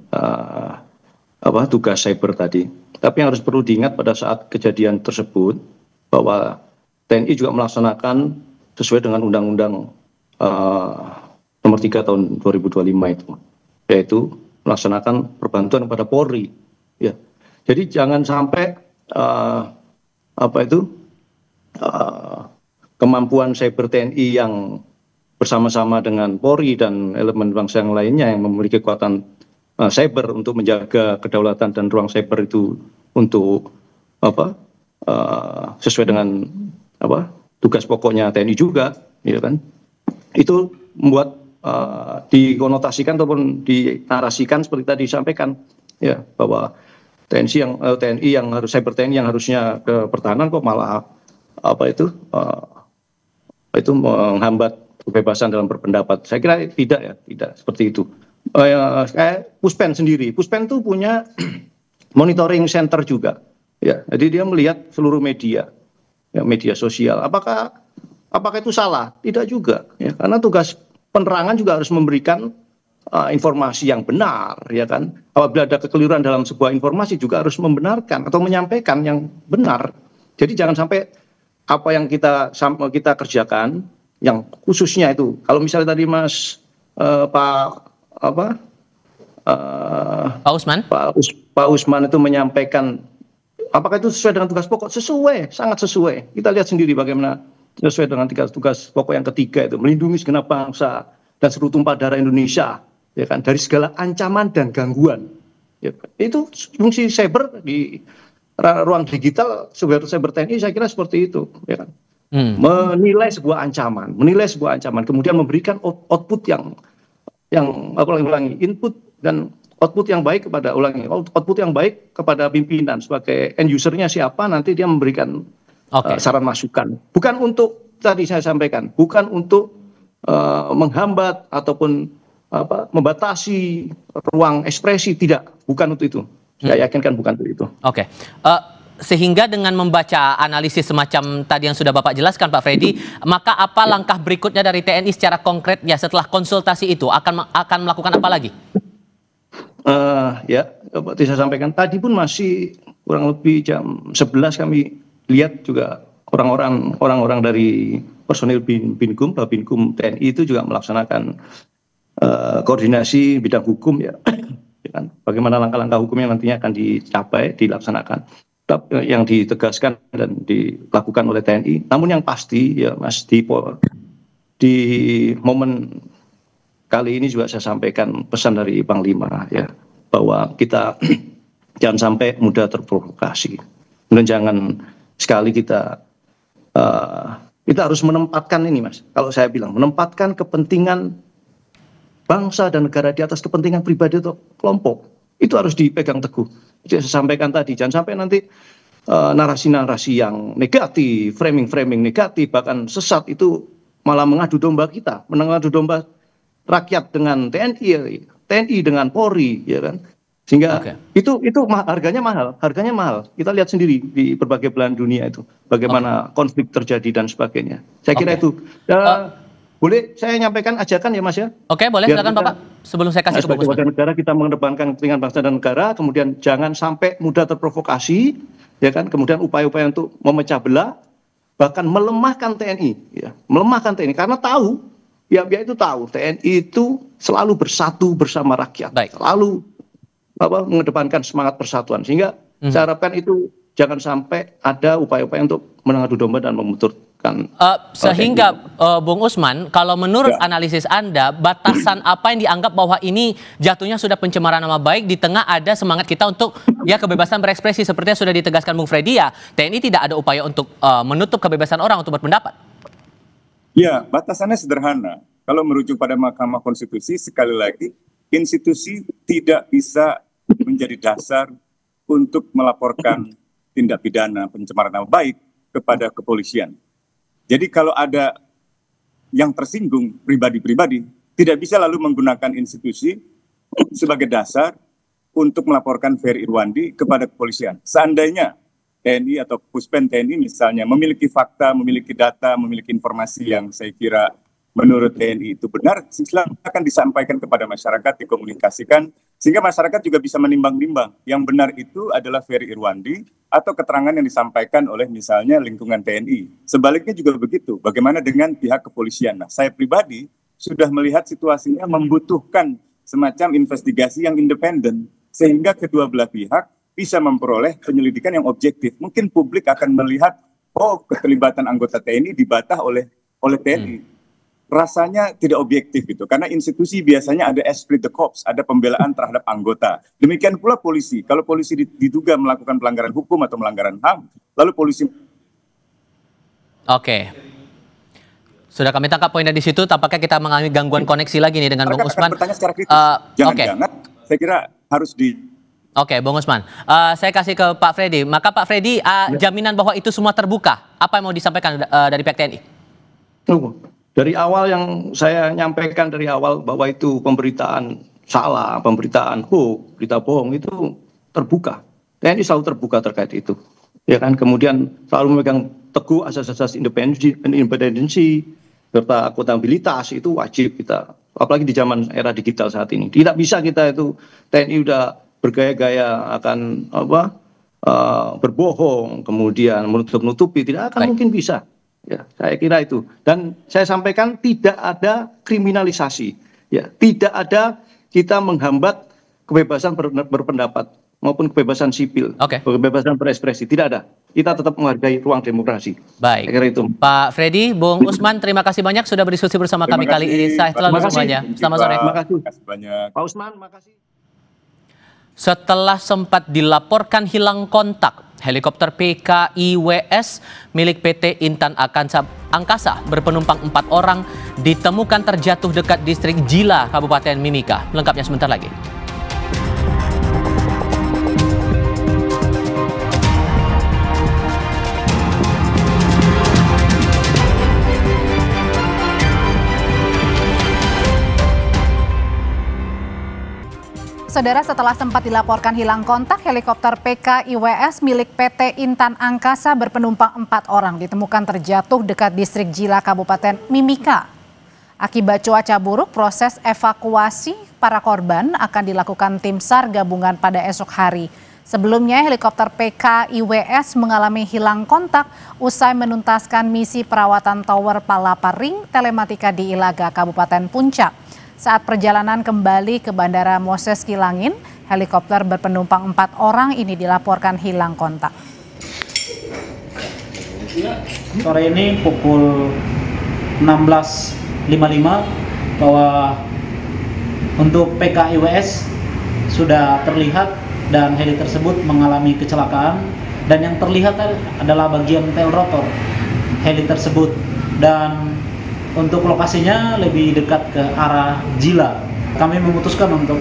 tugas cyber tadi. Tapi yang harus perlu diingat pada saat kejadian tersebut bahwa TNI juga melaksanakan sesuai dengan Undang-Undang nomor 3 tahun 2025 itu, yaitu melaksanakan perbantuan kepada Polri. Ya, jadi jangan sampai kemampuan cyber TNI yang bersama-sama dengan Polri dan elemen bangsa yang lainnya yang memiliki kekuatan cyber untuk menjaga kedaulatan dan ruang cyber itu untuk sesuai dengan tugas pokoknya TNI juga, ya kan? Itu membuat dikonotasikan ataupun dinarasikan seperti tadi disampaikan, ya, bahwa TNI yang harus cyber TNI yang harusnya ke pertahanan kok malah itu menghambat kebebasan dalam berpendapat. Saya kira tidak seperti itu. Kayak Puspen sendiri, Puspen itu punya monitoring center juga, ya. Jadi dia melihat seluruh media, ya, media sosial. Apakah itu salah? Tidak juga, ya. Karena tugas penerangan juga harus memberikan informasi yang benar, ya kan. Apabila ada kekeliruan dalam sebuah informasi juga harus membenarkan atau menyampaikan yang benar. Jadi jangan sampai apa yang kita kerjakan, yang khususnya itu, kalau misalnya tadi Mas Pak Usman itu menyampaikan apakah itu sesuai dengan tugas pokok? Sesuai, sangat sesuai. Kita lihat sendiri bagaimana sesuai dengan tugas pokok yang ketiga itu, melindungi segenap bangsa dan seluruh tumpah darah Indonesia, ya kan, dari segala ancaman dan gangguan. Ya, itu fungsi cyber di ruang digital, cyber TNI saya kira seperti itu, ya kan. Menilai sebuah ancaman, kemudian memberikan output yang input dan output yang baik kepada pimpinan sebagai end usernya siapa, nanti dia memberikan saran masukan. Bukan untuk tadi saya sampaikan, bukan untuk menghambat ataupun membatasi ruang ekspresi, tidak, bukan untuk itu. Saya yakinkan bukan untuk itu. Sehingga dengan membaca analisis semacam tadi yang sudah Bapak jelaskan, Pak Freddy, maka apa langkah berikutnya dari TNI secara konkretnya setelah konsultasi itu akan melakukan apa lagi? Ya, seperti saya sampaikan tadi pun masih kurang lebih jam 11 kami lihat juga orang-orang dari personil Babinkum TNI itu juga melaksanakan koordinasi bidang hukum, ya, ya kan? Bagaimana langkah-langkah hukum yang nantinya akan dilaksanakan, yang ditegaskan dan dilakukan oleh TNI. Namun yang pasti ya Mas, di momen kali ini juga saya sampaikan pesan dari Panglima ya, bahwa kita jangan sampai mudah terprovokasi. Dan jangan sekali kita harus menempatkan ini Mas, kalau saya bilang menempatkan kepentingan bangsa dan negara di atas kepentingan pribadi atau kelompok, itu harus dipegang teguh. Jadi saya sampaikan tadi, jangan sampai nanti narasi-narasi yang negatif, framing-framing negatif, bahkan sesat itu malah mengadu domba kita, mengadu domba rakyat dengan TNI dengan Polri, ya kan? Sehingga itu harganya mahal. Kita lihat sendiri di berbagai belahan dunia itu bagaimana konflik terjadi dan sebagainya. Saya kira itu. Boleh saya nyampaikan ajakan ya Mas ya? Oke, boleh silakan Bapak. Sebelum saya kasih ke Bung Usman. Sebagai negara kita mengedepankan kepentingan bangsa dan negara, kemudian jangan sampai mudah terprovokasi, ya kan? Kemudian upaya-upaya untuk memecah belah, bahkan melemahkan TNI, ya, melemahkan TNI karena tahu, pihak-pihak itu tahu TNI itu selalu bersatu bersama rakyat, selalu mengedepankan semangat persatuan, sehingga saya harapkan itu jangan sampai ada upaya-upaya untuk mengadu domba dan memutuskan. Sehingga Bung Usman, kalau menurut analisis Anda, batasan apa yang dianggap bahwa ini jatuhnya sudah pencemaran nama baik di tengah ada semangat kita untuk ya kebebasan berekspresi seperti yang sudah ditegaskan Bung Freddy, ya TNI tidak ada upaya untuk menutup kebebasan orang untuk berpendapat? Ya, batasannya sederhana. Kalau merujuk pada Mahkamah Konstitusi, sekali lagi, institusi tidak bisa menjadi dasar untuk melaporkan tindak pidana pencemaran nama baik kepada kepolisian. Jadi kalau ada yang tersinggung pribadi-pribadi, tidak bisa lalu menggunakan institusi sebagai dasar untuk melaporkan Ferry Irwandi kepada kepolisian. Seandainya TNI atau Puspen TNI misalnya memiliki fakta, memiliki data, memiliki informasi yang saya kira menurut TNI itu benar, silakan disampaikan kepada masyarakat, dikomunikasikan, sehingga masyarakat juga bisa menimbang-nimbang yang benar itu adalah Ferry Irwandi atau keterangan yang disampaikan oleh misalnya lingkungan TNI. Sebaliknya juga begitu, bagaimana dengan pihak kepolisian. Nah, saya pribadi sudah melihat situasinya membutuhkan semacam investigasi yang independen, sehingga kedua belah pihak bisa memperoleh penyelidikan yang objektif. Mungkin publik akan melihat, oh keterlibatan anggota TNI dibantah oleh TNI. Rasanya tidak objektif gitu, karena institusi biasanya ada esprit de corps, ada pembelaan terhadap anggota. Demikian pula polisi, kalau polisi diduga melakukan pelanggaran hukum atau melanggaran HAM, lalu polisi... Oke. Sudah kami tangkap poinnya di situ, tampaknya kita mengalami gangguan koneksi lagi nih dengan Bung Usman. Bertanya secara kritis, jangan-jangan, saya kira harus Oke, Bung Usman. Saya kasih ke Pak Freddy. Maka Pak Freddy, jaminan bahwa itu semua terbuka, apa yang mau disampaikan dari pihak TNI? Dari awal yang saya nyampaikan dari awal bahwa itu pemberitaan salah, pemberitaan hoax, berita bohong itu terbuka. TNI selalu terbuka terkait itu. Ya kan, kemudian selalu memegang teguh asas-asas independensi serta akuntabilitas itu wajib kita. Apalagi di zaman era digital saat ini. Tidak bisa kita itu TNI udah bergaya-gaya akan berbohong, kemudian menutup-nutupi, tidak akan mungkin bisa. Ya, saya kira itu. Dan saya sampaikan tidak ada kriminalisasi, ya, tidak ada kita menghambat kebebasan berpendapat maupun kebebasan sipil, kebebasan berekspresi, tidak ada. Kita tetap menghargai ruang demokrasi. Baik. Saya kira itu. Pak Freddy, Bung Usman, terima kasih banyak sudah berdiskusi bersama kami kali ini. Saya selalu semuanya. Selamat sore. Terima kasih banyak. Pak Usman, makasih. Setelah sempat dilaporkan hilang kontak, helikopter PKIWS milik PT Intan Angkasa berpenumpang 4 orang ditemukan terjatuh dekat distrik Jila, Kabupaten Mimika. Lengkapnya sebentar lagi. Saudara, setelah sempat dilaporkan hilang kontak, helikopter PKIWS milik PT Intan Angkasa berpenumpang 4 orang ditemukan terjatuh dekat distrik Jila, Kabupaten Mimika. Akibat cuaca buruk, proses evakuasi para korban akan dilakukan tim SAR gabungan pada esok hari. Sebelumnya, helikopter PKIWS mengalami hilang kontak usai menuntaskan misi perawatan Tower Palapa Ring Telematika di Ilaga, Kabupaten Puncak. Saat perjalanan kembali ke Bandara Moses Kilangin, Helikopter berpenumpang 4 orang ini dilaporkan hilang kontak. Sore ini pukul 16.55 bahwa untuk PKIWS sudah terlihat dan heli tersebut mengalami kecelakaan, dan yang terlihat adalah bagian tail rotor heli tersebut, dan untuk lokasinya lebih dekat ke arah Jila. Kami memutuskan untuk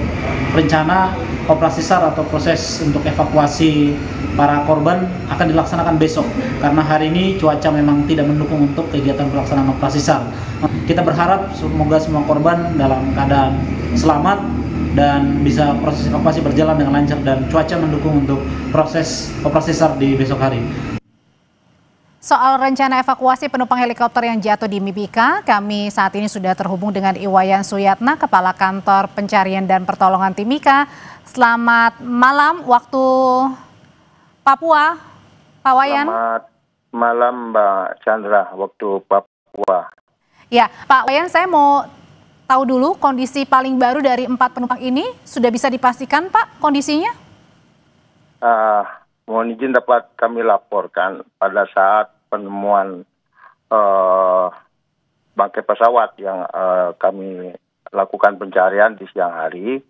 rencana operasi SAR atau proses untuk evakuasi para korban akan dilaksanakan besok, karena hari ini cuaca memang tidak mendukung untuk kegiatan pelaksanaan operasi SAR. Kita berharap semoga semua korban dalam keadaan selamat dan bisa proses evakuasi berjalan dengan lancar dan cuaca mendukung untuk proses operasi SAR di besok hari. Soal rencana evakuasi penumpang helikopter yang jatuh di Mimika, kami saat ini sudah terhubung dengan Iwayan Suyatna, Kepala Kantor Pencarian dan Pertolongan Timika. Selamat malam waktu Papua, Pak Wayan. Selamat malam Mbak Chandra, waktu Papua. Ya, Pak Wayan, saya mau tahu dulu kondisi paling baru dari 4 penumpang ini. Sudah bisa dipastikan Pak kondisinya? Mohon izin dapat kami laporkan pada saat penemuan bangkai pesawat yang kami lakukan pencarian di siang hari,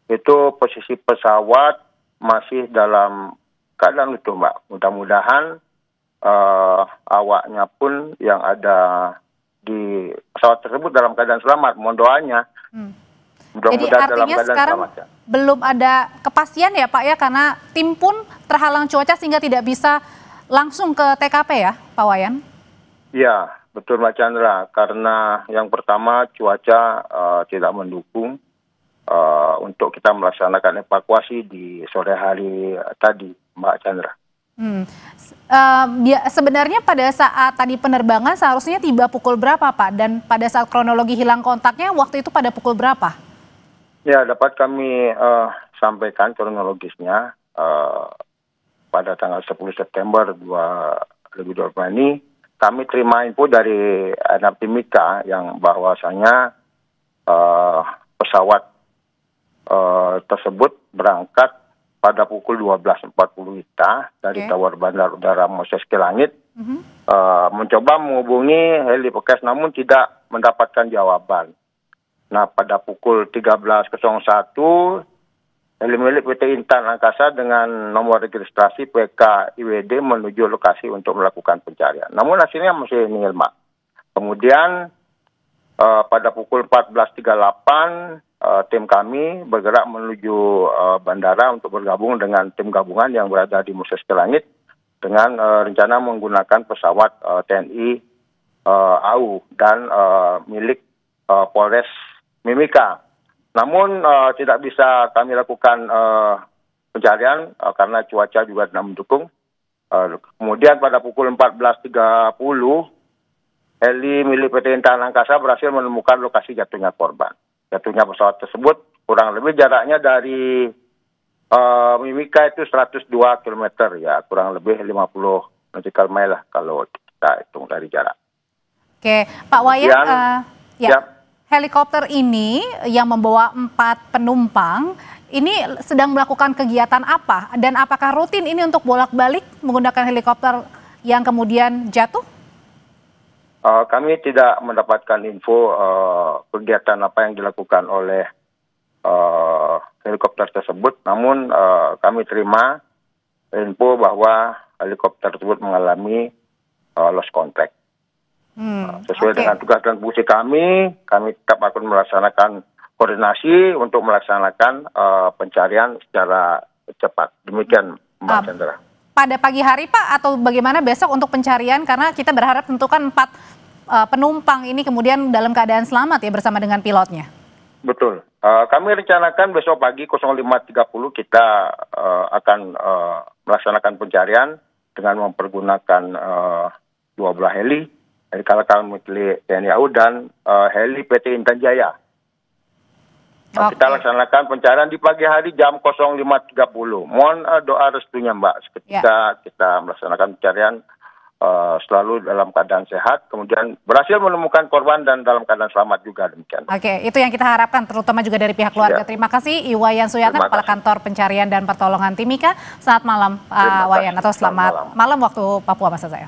itu posisi pesawat masih dalam keadaan utuh, Mbak. Mudah-mudahan awaknya pun yang ada di pesawat tersebut dalam keadaan selamat. Mohon doanya. Jadi artinya sekarang selamat, ya. Belum ada kepastian ya Pak ya, karena tim pun terhalang cuaca sehingga tidak bisa langsung ke TKP ya Pak Wayan? Iya, betul Mbak Chandra. Karena yang pertama cuaca tidak mendukung untuk kita melaksanakan evakuasi di sore hari tadi Mbak Chandra. Sebenarnya pada saat tadi penerbangan seharusnya tiba pukul berapa Pak? Dan pada saat kronologi hilang kontaknya waktu itu pada pukul berapa? Ya, dapat kami sampaikan kronologisnya pada tanggal 10 September 2020 ini. Kami terima info dari anak Timika yang bahwasanya pesawat tersebut berangkat pada pukul 12.40 WITA dari Tower Bandar Udara Moses Kilangit, mencoba menghubungi heli Pekes namun tidak mendapatkan jawaban. Nah, pada pukul 13.01, heli milik PT Intan Angkasa dengan nomor registrasi PKIWD menuju lokasi untuk melakukan pencarian. Namun hasilnya masih nihil, Mbak. Kemudian pada pukul 14.38, tim kami bergerak menuju bandara untuk bergabung dengan tim gabungan yang berada di Moses Kilangit dengan rencana menggunakan pesawat TNI AU dan milik Polres Mimika. Namun tidak bisa kami lakukan pencarian karena cuaca juga tidak mendukung. Kemudian pada pukul 14.30, heli milik PT Intan Angkasa berhasil menemukan lokasi jatuhnya korban. Jatuhnya pesawat tersebut kurang lebih jaraknya dari Mimika itu 102 km ya, kurang lebih 50 nautical mile lah kalau kita hitung dari jarak. Oke, Pak Wayan, helikopter ini yang membawa 4 penumpang ini sedang melakukan kegiatan apa? Dan apakah rutin ini untuk bolak-balik menggunakan helikopter yang kemudian jatuh? Kami tidak mendapatkan info kegiatan apa yang dilakukan oleh helikopter tersebut. Namun kami terima info bahwa helikopter tersebut mengalami lost contact. Sesuai dengan tugas dan fungsi kami tetap akan melaksanakan koordinasi untuk melaksanakan pencarian secara cepat. Demikian Mbak Chandra. Pada pagi hari Pak atau bagaimana besok untuk pencarian, karena kita berharap tentukan 4 penumpang ini kemudian dalam keadaan selamat ya bersama dengan pilotnya. Betul. Kami rencanakan besok pagi 05.30 kita akan melaksanakan pencarian dengan mempergunakan 2 buah heli Kalakal milik TNI AU dan heli PT Intan Jaya. Kita laksanakan pencarian di pagi hari jam 05.30. Mohon doa restunya Mbak ketika kita melaksanakan pencarian selalu dalam keadaan sehat, kemudian berhasil menemukan korban dan dalam keadaan selamat juga, demikian. Oke, itu yang kita harapkan, terutama juga dari pihak keluarga. Terima kasih Iwayan Suyatna, Kepala Kantor Pencarian dan Pertolongan Timika. Selamat malam, Pak Wayan, atau selamat malam waktu Papua, maksud saya.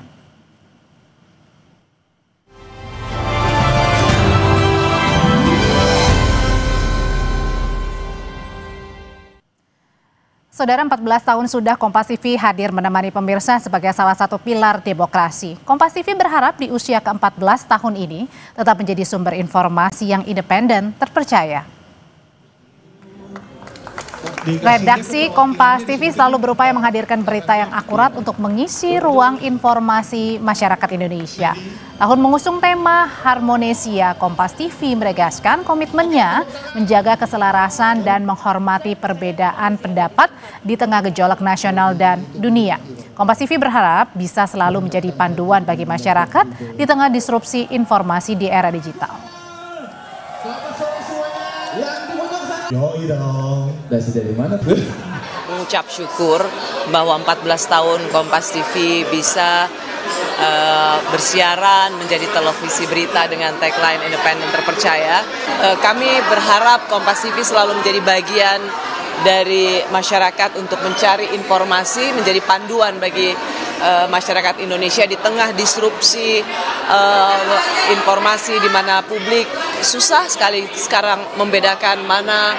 Saudara, 14 tahun sudah Kompas TV hadir menemani pemirsa sebagai salah satu pilar demokrasi. Kompas TV berharap di usia ke-14 tahun ini tetap menjadi sumber informasi yang independen, terpercaya. Redaksi Kompas TV selalu berupaya menghadirkan berita yang akurat untuk mengisi ruang informasi masyarakat Indonesia. Tahun mengusung tema Harmonesia, Kompas TV menegaskan komitmennya menjaga keselarasan dan menghormati perbedaan pendapat di tengah gejolak nasional dan dunia. Kompas TV berharap bisa selalu menjadi panduan bagi masyarakat di tengah disrupsi informasi di era digital. Yoi dong, dari mana tuh? Mengucap syukur bahwa 14 tahun Kompas TV bisa bersiaran menjadi televisi berita dengan tagline independen terpercaya. Kami berharap Kompas TV selalu menjadi bagian dari masyarakat untuk mencari informasi, menjadi panduan bagi masyarakat Indonesia di tengah disrupsi informasi di mana publik susah sekali sekarang membedakan mana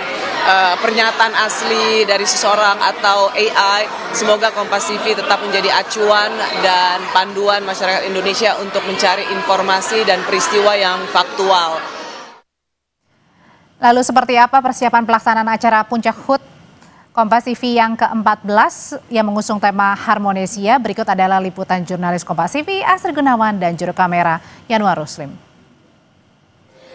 pernyataan asli dari seseorang atau AI. Semoga Kompas TV tetap menjadi acuan dan panduan masyarakat Indonesia untuk mencari informasi dan peristiwa yang faktual. Lalu seperti apa persiapan pelaksanaan acara Puncak HUT Kompas TV yang ke-14 yang mengusung tema Harmonesia? Berikut adalah liputan jurnalis Kompas TV Astrid Gunawan dan juru kamera Yanuar Ruslim.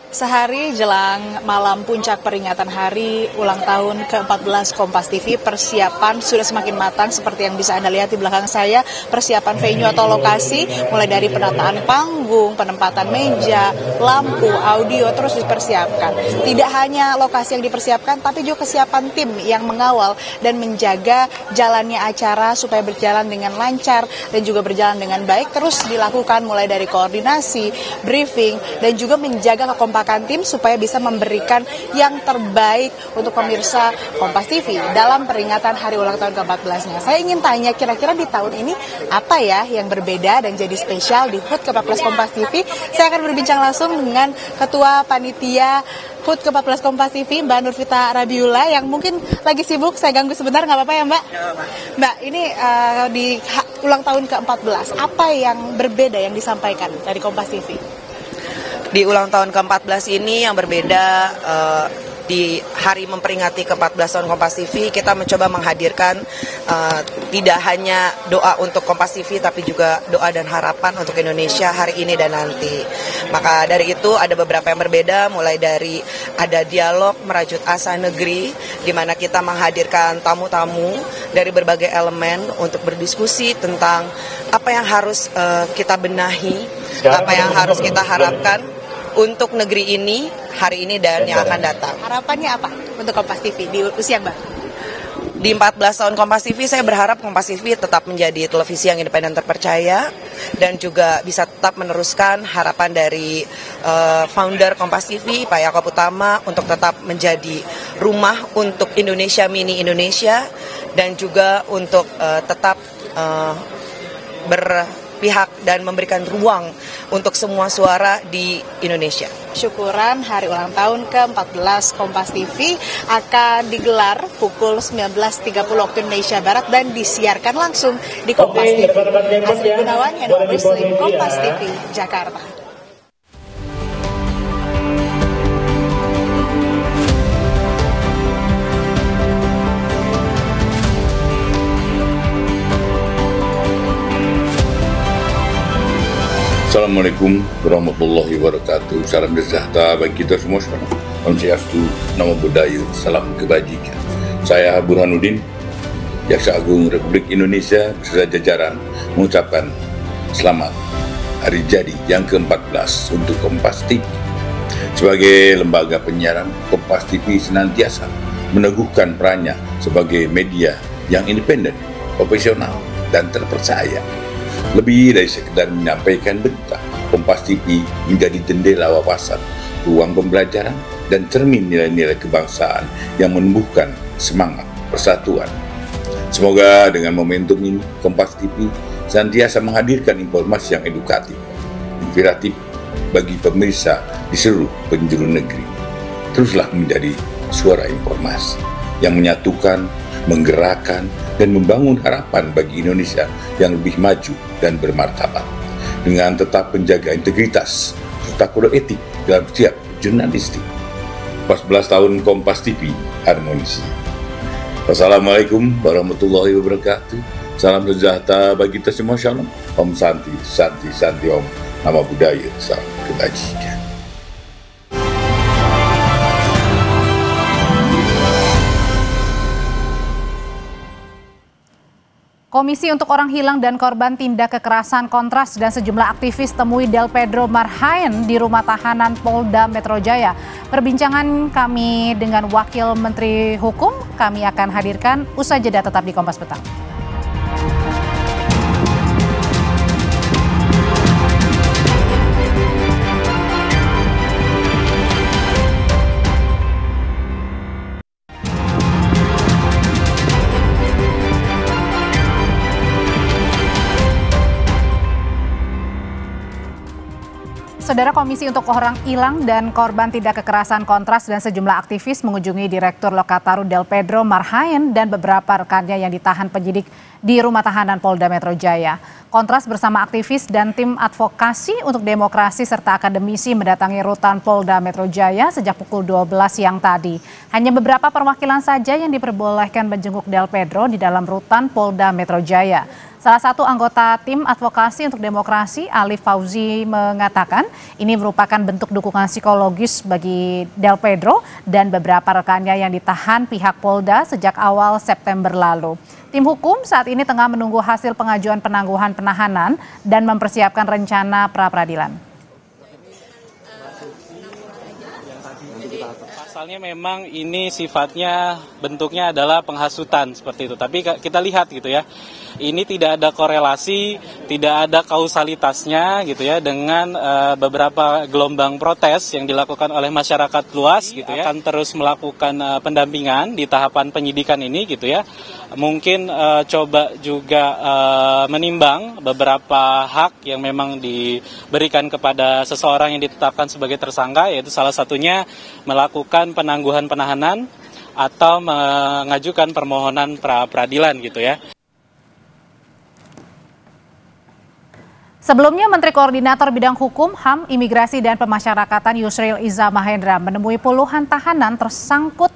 Sehari jelang malam puncak peringatan hari ulang tahun ke-14 Kompas TV, persiapan sudah semakin matang seperti yang bisa Anda lihat di belakang saya. Persiapan venue atau lokasi mulai dari penataan panggung, penempatan meja, lampu, audio terus dipersiapkan. Tidak hanya lokasi yang dipersiapkan, tapi juga kesiapan tim yang mengawal dan menjaga jalannya acara supaya berjalan dengan lancar dan juga berjalan dengan baik. Terus dilakukan mulai dari koordinasi, briefing, dan juga menjaga kekompakan tim supaya bisa memberikan yang terbaik untuk pemirsa Kompas TV dalam peringatan hari ulang tahun ke-14-nya. Saya ingin tanya, kira-kira di tahun ini apa ya yang berbeda dan jadi spesial di HUT ke-14 Kompas TV? Saya akan berbincang langsung dengan Ketua Panitia HUT ke-14 Kompas TV, Mbak Nurvita Rabiula, yang mungkin lagi sibuk. Saya ganggu sebentar, nggak apa-apa ya Mbak? Mbak, ini di ulang tahun ke-14, apa yang berbeda yang disampaikan dari Kompas TV? Di ulang tahun ke-14 ini yang berbeda, di hari memperingati ke-14 tahun Kompas TV, kita mencoba menghadirkan tidak hanya doa untuk Kompas TV, tapi juga doa dan harapan untuk Indonesia hari ini dan nanti. Maka dari itu ada beberapa yang berbeda, mulai dari ada dialog merajut asa negeri, di mana kita menghadirkan tamu-tamu dari berbagai elemen untuk berdiskusi tentang apa yang harus kita benahi, apa yang harus kita harapkan untuk negeri ini, hari ini dan yang akan datang. Harapannya apa untuk Kompas TV di usia yang baru? Di 14 tahun Kompas TV, saya berharap Kompas TV tetap menjadi televisi yang independen terpercaya dan juga bisa tetap meneruskan harapan dari founder Kompas TV, Pak Yaakob Utama, untuk tetap menjadi rumah untuk Indonesia Mini Indonesia dan juga untuk tetap berpihak dan memberikan ruang untuk semua suara di Indonesia. Syukuran hari ulang tahun ke-14 Kompas TV akan digelar pukul 19.30 waktu Indonesia Barat dan disiarkan langsung di Kompas TV. Astrid Gunawan, Yanuar Ruslim, Kompas TV, Jakarta. Assalamualaikum warahmatullahi wabarakatuh. Salam sejahtera bagi kita semua. Om Swastiastu, Namo Buddhaya, salam kebajikan. Saya Burhanuddin, Jaksa Agung Republik Indonesia beserta jajaran mengucapkan selamat hari jadi yang ke-14 untuk Kompas TV. Sebagai lembaga penyiaran, Kompas TV senantiasa meneguhkan perannya sebagai media yang independen, profesional, dan terpercaya. Lebih dari sekedar menyampaikan berita, Kompas TV menjadi jendela wawasan, ruang pembelajaran, dan cermin nilai-nilai kebangsaan yang menumbuhkan semangat persatuan. Semoga dengan momentum ini, Kompas TV senantiasa menghadirkan informasi yang edukatif, inspiratif bagi pemirsa di seluruh penjuru negeri. Teruslah menjadi suara informasi yang menyatukan, menggerakkan, dan membangun harapan bagi Indonesia yang lebih maju dan bermartabat, dengan tetap menjaga integritas serta kode etik dalam setiap jurnalistik. 14 tahun Kompas TV harmonis. Wassalamualaikum warahmatullahi wabarakatuh. Salam sejahtera bagi kita semua. Shalom. Om Santi, Santi, Santi Om. Nama budaya, salam kebajikan. Komisi untuk Orang Hilang dan Korban Tindak Kekerasan Kontras dan sejumlah aktivis temui Del Pedro Marhaen di rumah tahanan Polda Metro Jaya. Perbincangan kami dengan Wakil Menteri Hukum kami akan hadirkan usai jeda, tetap di Kompas Petang. Saudara, Komisi untuk Orang Hilang dan Korban Tindak Kekerasan Kontras dan sejumlah aktivis mengunjungi Direktur Lokataru Del Pedro Marhaen dan beberapa rekannya yang ditahan penyidik di rumah tahanan Polda Metro Jaya. Kontras bersama aktivis dan tim advokasi untuk demokrasi serta akademisi mendatangi rutan Polda Metro Jaya sejak pukul 12 siang tadi. Hanya beberapa perwakilan saja yang diperbolehkan menjenguk Del Pedro di dalam rutan Polda Metro Jaya. Salah satu anggota tim advokasi untuk demokrasi, Ali Fauzi, mengatakan ini merupakan bentuk dukungan psikologis bagi Del Pedro dan beberapa rekannya yang ditahan pihak Polda sejak awal September lalu. Tim hukum saat ini tengah menunggu hasil pengajuan penangguhan penahanan dan mempersiapkan rencana pra-peradilan. Pasalnya memang ini sifatnya bentuknya adalah penghasutan seperti itu. Tapi kita lihat gitu ya, ini tidak ada korelasi, tidak ada kausalitasnya gitu ya dengan beberapa gelombang protes yang dilakukan oleh masyarakat luas gitu ya. Akan terus melakukan pendampingan di tahapan penyidikan ini gitu ya. Mungkin coba juga menimbang beberapa hak yang memang diberikan kepada seseorang yang ditetapkan sebagai tersangka, yaitu salah satunya melakukan penangguhan penahanan atau mengajukan permohonan pra-peradilan gitu ya. Sebelumnya, Menteri Koordinator Bidang Hukum, HAM, Imigrasi dan Pemasyarakatan Yusril Iza Mahendra menemui puluhan tahanan tersangkut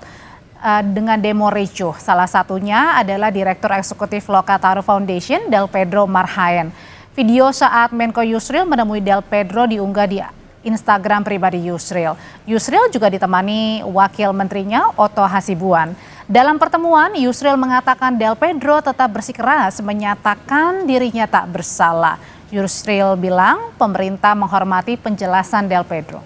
dengan demo ricuh. Salah satunya adalah Direktur Eksekutif Lokataru Foundation, Del Pedro Marhaen. Video saat Menko Yusril menemui Del Pedro diunggah di Instagram pribadi Yusril. Yusril juga ditemani Wakil Menterinya Otto Hasibuan. Dalam pertemuan, Yusril mengatakan Del Pedro tetap bersikeras menyatakan dirinya tak bersalah. Yusril bilang pemerintah menghormati penjelasan Del Pedro.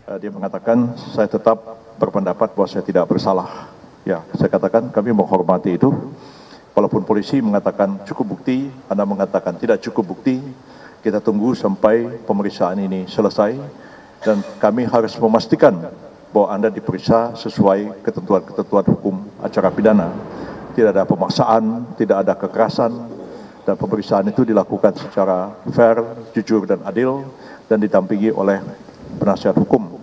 Dia mengatakan saya tetap berpendapat bahwa saya tidak bersalah. Ya, saya katakan kami menghormati itu. Walaupun polisi mengatakan cukup bukti, Anda mengatakan tidak cukup bukti, kita tunggu sampai pemeriksaan ini selesai dan kami harus memastikan bahwa Anda diperiksa sesuai ketentuan-ketentuan hukum acara pidana. Tidak ada pemaksaan, tidak ada kekerasan, dan pemeriksaan itu dilakukan secara fair, jujur, dan adil, dan didampingi oleh penasihat hukum.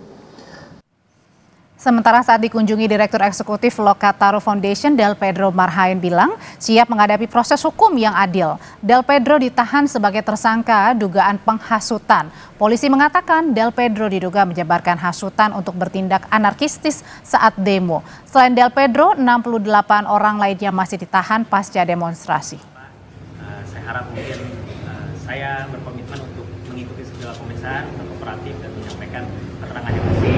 Sementara saat dikunjungi Direktur Eksekutif Lokataru Foundation, Del Pedro Marhaen bilang siap menghadapi proses hukum yang adil. Del Pedro ditahan sebagai tersangka dugaan penghasutan. Polisi mengatakan Del Pedro diduga menyebarkan hasutan untuk bertindak anarkistis saat demo. Selain Del Pedro, 68 orang lainnya masih ditahan pasca demonstrasi. Saya harap mungkin saya berkomitmen untuk mengikuti segala pemeriksaan, kooperatif dan menyampaikan keterangan yang bersih.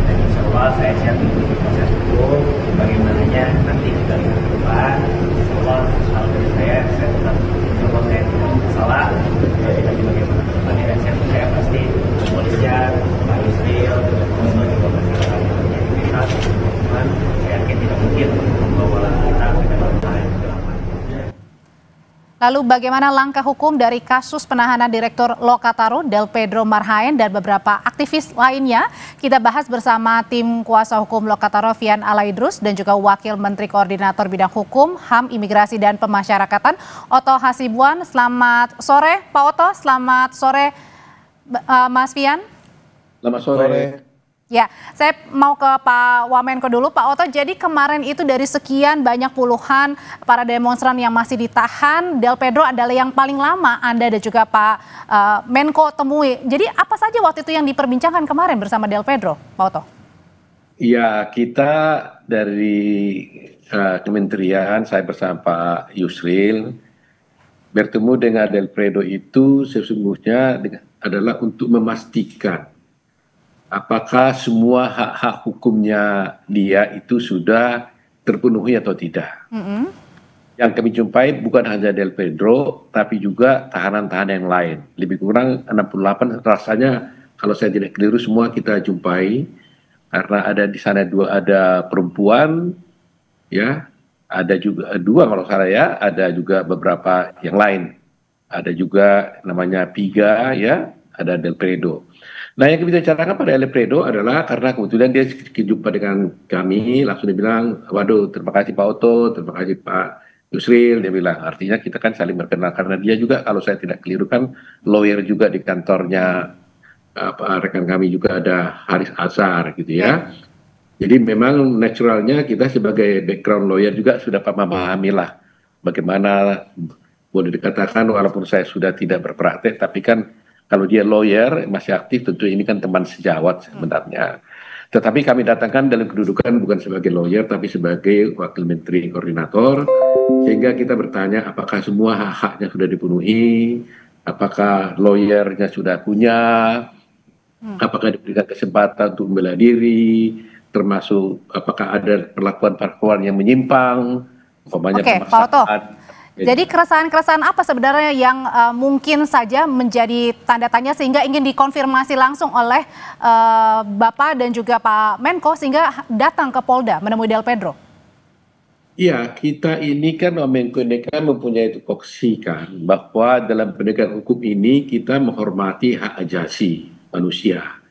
Dan insya Allah saya siap mengikuti proses hukum bagaimananya nanti kita lihat ke depan. Insya Allah hal dari saya tetap insya Allah saya tidak bersalah. Jadi lagi bagaimana ke depannya dan saya percaya pasti kepolisian, Pak Yusril, semua juga masyarakat yang punya integritas, saya yakin tidak mungkin membawa kita ke dalam hal yang gelap. Lalu bagaimana langkah hukum dari kasus penahanan Direktur Lokataru Del Pedro Marhaen dan beberapa aktivis lainnya? Kita bahas bersama tim kuasa hukum Lokataru Fian Alaidrus dan juga Wakil Menteri Koordinator Bidang Hukum, HAM, Imigrasi dan Pemasyarakatan Oto Hasibuan. Selamat sore Pak Oto, selamat sore Mas Fian. Selamat sore. Ya, saya mau ke Pak Wamenko dulu. Pak Oto, jadi kemarin itu dari sekian banyak puluhan para demonstran yang masih ditahan, Del Pedro adalah yang paling lama Anda dan juga Pak Menko temui. Jadi apa saja waktu itu yang diperbincangkan kemarin bersama Del Pedro, Pak Oto? Ya, kita dari Kementerian, saya bersama Pak Yusril, bertemu dengan Del Pedro itu sesungguhnya adalah untuk memastikan apakah semua hak-hak hukumnya dia itu sudah terpenuhi atau tidak. Yang kami jumpai bukan hanya Del Pedro, tapi juga tahanan-tahanan yang lain. Lebih kurang 68 rasanya, kalau saya tidak keliru semua kita jumpai. Karena ada di sana ada perempuan, ya, ada juga dua kalau salah ya, ada juga beberapa yang lain. Ada juga namanya Piga, ya, ada Del Pedro. Nah, yang kita bicarakan pada Del Pedro adalah karena kebetulan dia jumpa dengan kami, langsung dia bilang, waduh, terima kasih Pak Oto, terima kasih Pak Yusril, dia bilang, artinya kita kan saling berkenal, karena dia juga kalau saya tidak keliru kan lawyer juga di kantornya, rekan kami juga ada Haris Azhar gitu ya. Jadi memang naturalnya kita sebagai background lawyer juga sudah memahami lah bagaimana, boleh dikatakan walaupun saya sudah tidak berpraktek, tapi kan kalau dia lawyer, masih aktif, tentu ini kan teman sejawat sebenarnya. Tetapi kami datangkan dalam kedudukan bukan sebagai lawyer, tapi sebagai Wakil Menteri Koordinator. Sehingga kita bertanya apakah semua hak-haknya sudah dipenuhi, apakah lawyernya sudah punya, apakah diberikan kesempatan untuk membela diri, termasuk apakah ada perlakuan-perlakuan yang menyimpang, umpamanya pemaksaan. Jadi keresahan-keresahan apa sebenarnya yang mungkin saja menjadi tanda tanya sehingga ingin dikonfirmasi langsung oleh Bapak dan juga Pak Menko sehingga datang ke Polda menemui Del Pedro? Iya, kita ini kan Menko ini kan mempunyai tupoksi kan bahwa dalam penegakan hukum ini kita menghormati hak asasi manusia.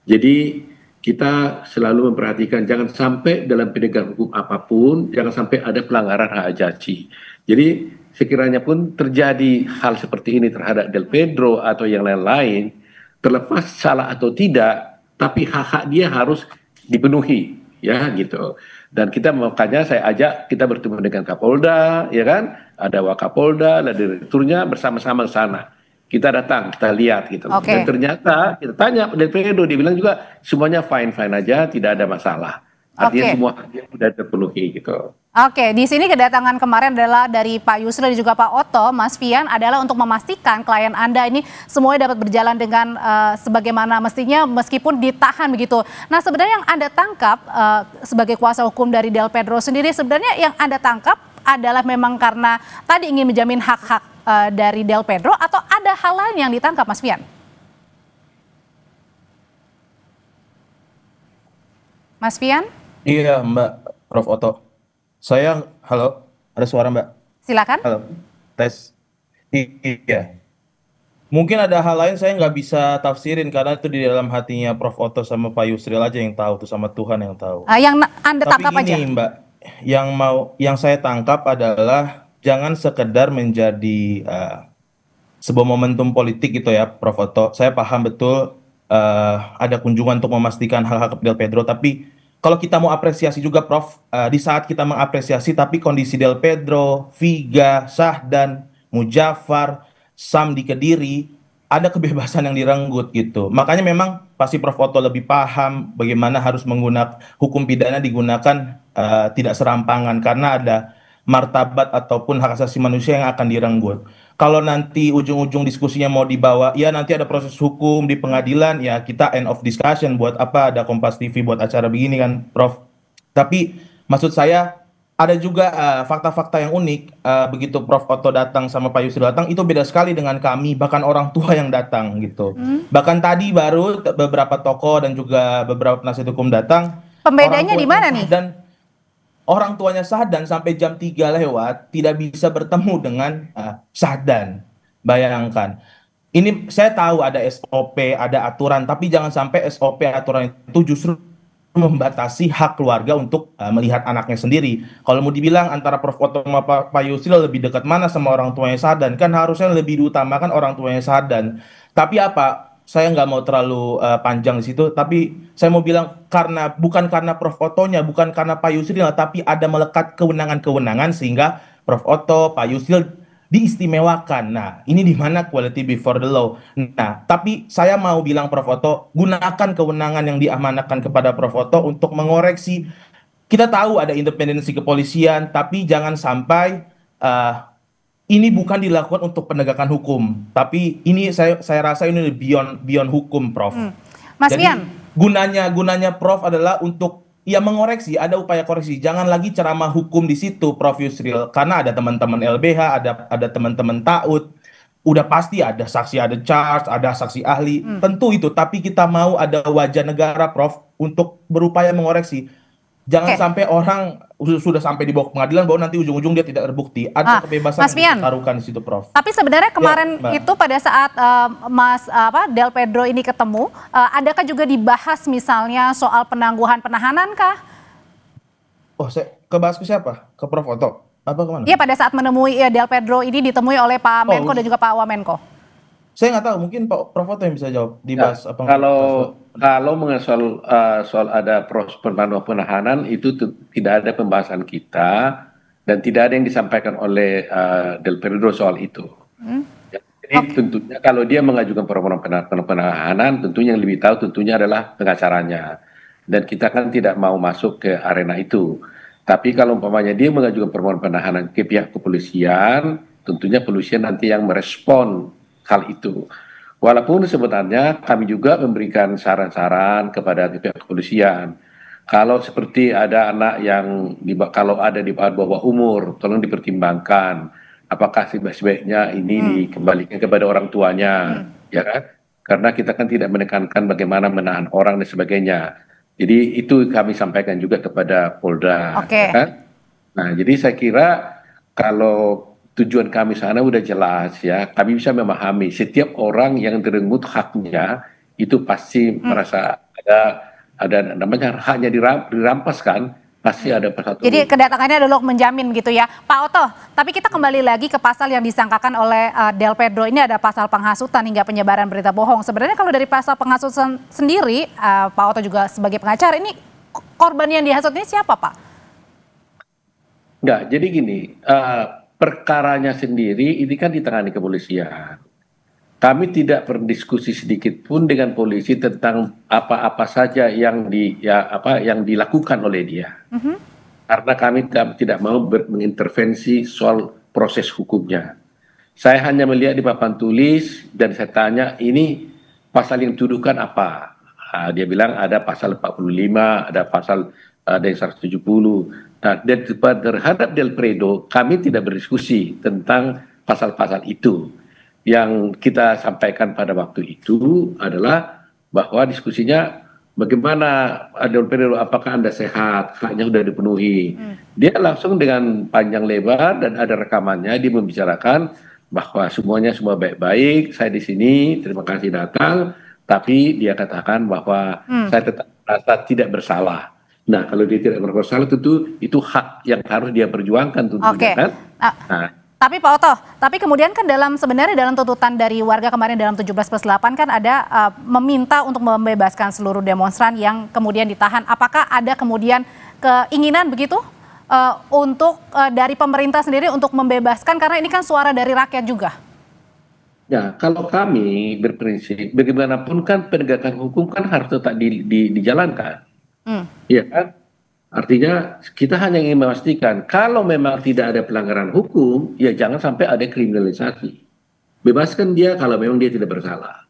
Jadi kita selalu memperhatikan jangan sampai dalam penegakan hukum apapun jangan sampai ada pelanggaran hak asasi. Jadi sekiranya pun terjadi hal seperti ini terhadap Del Pedro atau yang lain-lain, terlepas salah atau tidak, tapi hak-hak dia harus dipenuhi, ya gitu. Dan kita makanya saya ajak kita bertemu dengan Kapolda, ya kan? Ada Wakapolda, ada direkturnya bersama-sama ke sana. Kita datang, kita lihat gitu. Dan ternyata kita tanya Del Pedro, dia bilang juga semuanya fine-fine aja, tidak ada masalah. Artinya semua haknya sudah terpenuhi gitu. Oke, di sini kedatangan kemarin adalah dari Pak Yusril dan juga Pak Oto, Mas Fian, adalah untuk memastikan klien Anda ini semuanya dapat berjalan dengan sebagaimana mestinya meskipun ditahan begitu. Nah, sebenarnya yang Anda tangkap sebagai kuasa hukum dari Del Pedro sendiri, sebenarnya yang Anda tangkap adalah memang karena tadi ingin menjamin hak-hak dari Del Pedro atau ada hal lain yang ditangkap, Mas Fian? Mas Fian? Iya, Mbak, Prof. Oto. Saya, halo, ada suara Mbak? Silakan. Halo, tes. Iya. Mungkin ada hal lain saya nggak bisa tafsirin karena itu di dalam hatinya Prof. Oto sama Pak Yusril aja yang tahu, tuh sama Tuhan yang tahu. Yang Anda tangkap Tapi aja. gini, Mbak, yang saya tangkap adalah jangan sekedar menjadi sebuah momentum politik gitu ya, Prof. Oto. Saya paham betul ada kunjungan untuk memastikan hal-hal ke Del Pedro, tapi kalau kita mau apresiasi juga Prof, di saat kita mengapresiasi tapi kondisi Del Pedro, Viga, Sahdan, Mujafar, Sam di Kediri, ada kebebasan yang direnggut gitu. Makanya memang pasti Prof Oto lebih paham bagaimana harus menggunakan hukum pidana digunakan tidak serampangan karena ada martabat ataupun hak asasi manusia yang akan direnggut. Kalau nanti ujung-ujung diskusinya mau dibawa, ya nanti ada proses hukum di pengadilan, ya kita end of discussion, buat apa ada Kompas TV buat acara begini kan, Prof. Tapi maksud saya ada juga fakta-fakta yang unik, begitu Prof Oto datang sama Pak Yusril datang, itu beda sekali dengan kami, bahkan orang tua yang datang gitu. Bahkan tadi baru beberapa tokoh dan juga beberapa penasihat hukum datang. Pembedanya di mana nih? orang tuanya Sahdan sampai jam 3 lewat tidak bisa bertemu dengan Sahdan. Bayangkan. Ini saya tahu ada SOP, ada aturan, tapi jangan sampai SOP aturan itu justru membatasi hak keluarga untuk melihat anaknya sendiri. Kalau mau dibilang antara Prof. Otto sama Pak Yusril lebih dekat mana sama orang tuanya Sahdan, kan harusnya lebih diutamakan orang tuanya Sahdan. Tapi apa? Saya nggak mau terlalu panjang di situ, tapi saya mau bilang bukan karena Prof. Ottonya, bukan karena Pak Yusril, tapi ada melekat kewenangan-kewenangan sehingga Prof. Otto, Pak Yusril diistimewakan. Nah, ini di mana quality before the law. Nah, tapi saya mau bilang Prof. Otto, gunakan kewenangan yang diamanahkan kepada Prof. Otto untuk mengoreksi. Kita tahu ada independensi kepolisian, tapi jangan sampai ini bukan dilakukan untuk penegakan hukum, tapi ini saya rasa ini beyond hukum, Prof. Mas Jadi Fian, gunanya Prof adalah untuk ya mengoreksi, ada upaya koreksi. Jangan lagi ceramah hukum di situ, Prof Yusril, karena ada teman-teman LBH, ada teman-teman TAUD, udah pasti ada saksi, ada charge, ada saksi ahli, tentu itu. Tapi kita mau ada wajah negara, Prof, untuk berupaya mengoreksi. Jangan sampai orang sudah sampai di bawah pengadilan bahwa nanti ujung-ujung dia tidak terbukti. Ada kebebasan yang ditaruhkan di situ, Prof. Tapi sebenarnya kemarin itu pada saat Mas Del Pedro ini ketemu, adakah juga dibahas misalnya soal penangguhan penahanan kah? Oh, saya kebahas ke siapa? Ke Prof. Otto? Apa kemana? Iya, pada saat menemui Del Pedro ini ditemui oleh Pak Menko dan juga Pak Wamenko. Saya nggak tahu, mungkin Pak Prof. Otto yang bisa jawab. Dibahas apa? Kalau mengenai soal ada proses penahanan itu tidak ada pembahasan kita dan tidak ada yang disampaikan oleh Del Pedro soal itu. Jadi tentunya kalau dia mengajukan permohonan penahanan, tentunya yang lebih tahu tentunya adalah pengacaranya. Dan kita kan tidak mau masuk ke arena itu. Tapi kalau umpamanya dia mengajukan permohonan penahanan ke pihak kepolisian, tentunya kepolisian nanti yang merespon hal itu. Walaupun sebenarnya kami juga memberikan saran-saran kepada pihak kepolisian. Kalau seperti ada anak yang kalau ada di bawah umur, tolong dipertimbangkan. Apakah sebaiknya ini dikembalikan kepada orang tuanya, ya kan? Karena kita kan tidak menekankan bagaimana menahan orang dan sebagainya. Jadi itu kami sampaikan juga kepada Polda. Ya kan? Nah, jadi saya kira kalau tujuan kami sana udah jelas ya, kami bisa memahami setiap orang yang direnggut haknya itu pasti merasa ada namanya haknya dirampas kan, pasti ada persatu. Jadi kedatangannya adalah menjamin gitu ya, Pak Otto. Tapi kita kembali lagi ke pasal yang disangkakan oleh Del Pedro ini, ada pasal penghasutan hingga penyebaran berita bohong. Sebenarnya kalau dari pasal penghasutan sendiri, Pak Otto juga sebagai pengacara, ini korban yang dihasut ini siapa, Pak? Enggak, jadi gini. Perkaranya sendiri ini kan ditangani kepolisian. Kami tidak berdiskusi sedikit pun dengan polisi tentang apa-apa saja yang dilakukan oleh dia. Karena kami tidak mau mengintervensi soal proses hukumnya. Saya hanya melihat di papan tulis dan saya tanya ini pasal yang dituduhkan apa? Dia bilang ada pasal 45, ada pasal ada yang 170. Nah, dan terhadap Del Pedro, kami tidak berdiskusi tentang pasal-pasal itu. Yang kita sampaikan pada waktu itu adalah bahwa diskusinya bagaimana Del Pedro, apakah Anda sehat, haknya sudah dipenuhi. Dia langsung dengan panjang lebar dan ada rekamannya, dia membicarakan bahwa semuanya semua baik-baik, saya di sini, terima kasih datang, tapi dia katakan bahwa saya tetap merasa tidak bersalah. Nah, kalau dia tidak bersalah tentu itu hak yang harus dia perjuangkan tentunya kan. Tapi Pak Otto, tapi kemudian kan sebenarnya dalam tuntutan dari warga kemarin dalam 17+8 kan ada meminta untuk membebaskan seluruh demonstran yang kemudian ditahan. Apakah ada kemudian keinginan begitu untuk dari pemerintah sendiri untuk membebaskan, karena ini kan suara dari rakyat juga? Ya, kalau kami berprinsip bagaimanapun kan penegakan hukum kan harus tetap dijalankan. Iya kan? Artinya kita hanya ingin memastikan kalau memang tidak ada pelanggaran hukum, ya jangan sampai ada kriminalisasi. Bebaskan dia kalau memang dia tidak bersalah.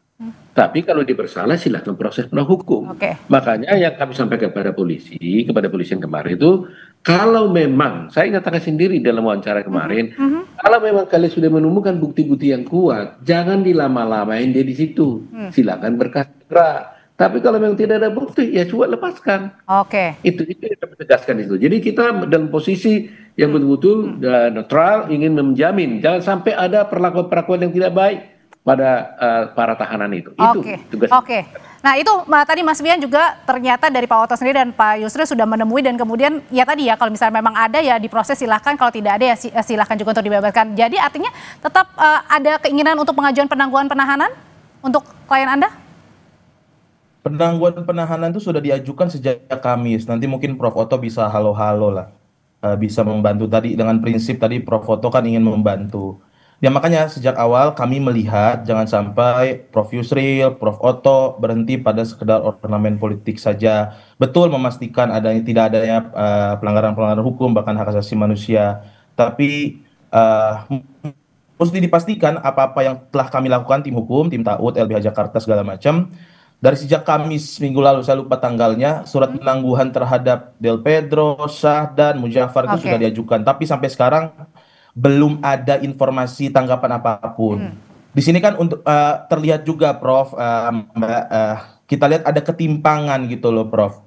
Tapi kalau dia bersalah silakan proses hukum. Makanya yang kami sampaikan kepada polisi yang kemarin itu, kalau memang saya nyatakan sendiri dalam wawancara kemarin, kalau memang kalian sudah menemukan bukti-bukti yang kuat, jangan dilama-lamain dia di situ. Silakan berkas segera. Tapi kalau memang tidak ada bukti, ya coba lepaskan. Oke. Itu yang kami tegaskan itu. Jadi kita dalam posisi yang betul-betul netral, ingin menjamin jangan sampai ada perlakuan-perlakuan yang tidak baik pada para tahanan itu. Itu tugas. Oke. Nah itu tadi Mas Fian juga ternyata dari Pak Oto sendiri dan Pak Yusril sudah menemui dan kemudian ya tadi ya kalau misalnya memang ada ya diproses silahkan, kalau tidak ada ya silahkan juga untuk dibebaskan. Jadi artinya tetap ada keinginan untuk pengajuan penangguhan penahanan untuk klien Anda? Penangguhan penahanan itu sudah diajukan sejak Kamis. Nanti mungkin Prof. Oto bisa halo-halo lah. Bisa membantu tadi dengan prinsip tadi Prof. Oto kan ingin membantu. Ya makanya sejak awal kami melihat jangan sampai Prof. Yusril, Prof. Oto berhenti pada sekedar ornamen politik saja. Betul memastikan tidak adanya pelanggaran-pelanggaran hukum bahkan hak asasi manusia. Tapi mesti dipastikan apa-apa yang telah kami lakukan tim hukum, tim TAUD, LBH Jakarta segala macam. Dari sejak Kamis minggu lalu, saya lupa tanggalnya, surat penangguhan terhadap Del Pedro, Syahdan, Mujafar itu sudah diajukan. Tapi sampai sekarang belum ada informasi tanggapan apapun. Di sini kan untuk terlihat juga Prof, kita lihat ada ketimpangan gitu loh Prof.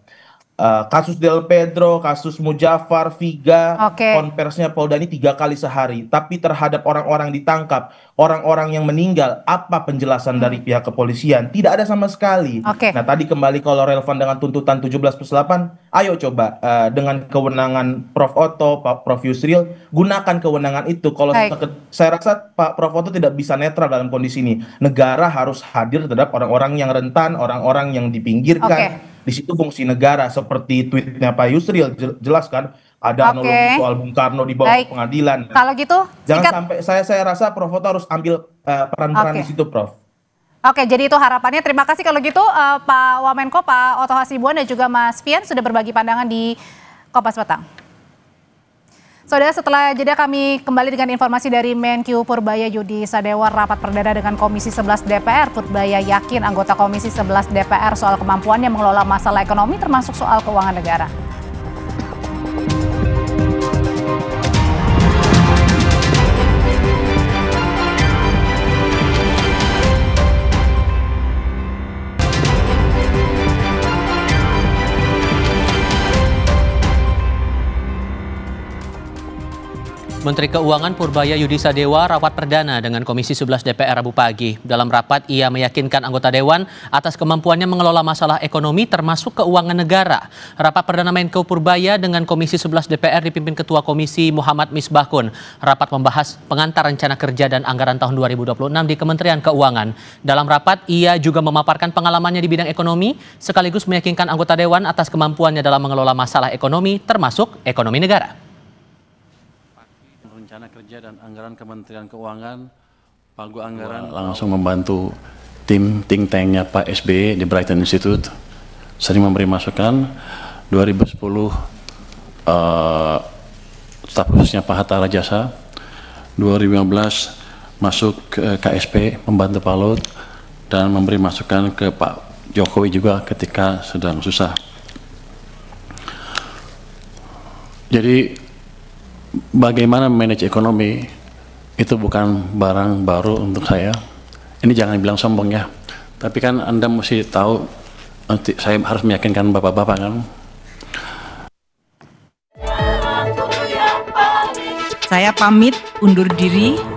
Kasus Del Pedro, kasus Mujafar, Viga, konversinya Polda ini 3 kali sehari. Tapi terhadap orang-orang ditangkap, orang-orang yang meninggal, apa penjelasan dari pihak kepolisian? Tidak ada sama sekali. Nah tadi kembali kalau relevan dengan tuntutan 17+8, ayo coba dengan kewenangan Prof. Oto, Prof. Yusril, gunakan kewenangan itu. Kalau saya rasa Pak Prof. Oto tidak bisa netral dalam kondisi ini. Negara harus hadir terhadap orang-orang yang rentan, orang-orang yang dipinggirkan. Di situ fungsi negara seperti tweetnya Pak Yusril jelas kan ada analogi soal Bung Karno di bawah pengadilan. Kalau gitu jangan sampai saya rasa Prof. Oto harus ambil peran-peran di situ Prof. Oke, jadi itu harapannya. Terima kasih kalau gitu Pak Wamenko, Pak Oto Hasibuan dan juga Mas Fian sudah berbagi pandangan di Kompas Petang. Saudara, setelah jeda kami kembali dengan informasi dari Menkyu Purbaya Yudi Sadewa rapat perdana dengan Komisi 11 DPR. Purbaya yakin anggota Komisi 11 DPR soal kemampuannya mengelola masalah ekonomi termasuk soal keuangan negara. Menteri Keuangan Purbaya Yudi Sadewa rapat perdana dengan Komisi 11 DPR Rabu pagi. Dalam rapat, ia meyakinkan anggota Dewan atas kemampuannya mengelola masalah ekonomi termasuk keuangan negara. Rapat perdana Menko Purbaya dengan Komisi 11 DPR dipimpin Ketua Komisi Muhammad Misbahkun. Rapat membahas pengantar rencana kerja dan anggaran tahun 2026 di Kementerian Keuangan. Dalam rapat, ia juga memaparkan pengalamannya di bidang ekonomi, sekaligus meyakinkan anggota Dewan atas kemampuannya dalam mengelola masalah ekonomi termasuk ekonomi negara. Rencana kerja dan anggaran Kementerian Keuangan, Pagu Anggaran langsung membantu tim think tanknya Pak SBY di Brighton Institute, sering memberi masukan. 2010 staf khususnya Pak Hatta Rajasa, 2015 masuk ke KSP membantu Pak Lut dan memberi masukan ke Pak Jokowi juga ketika sedang susah. Jadi bagaimana manage ekonomi itu bukan barang baru untuk saya. Ini jangan bilang sombong ya. Tapi kan Anda mesti tahu, nanti saya harus meyakinkan bapak-bapak kan. Saya pamit undur diri.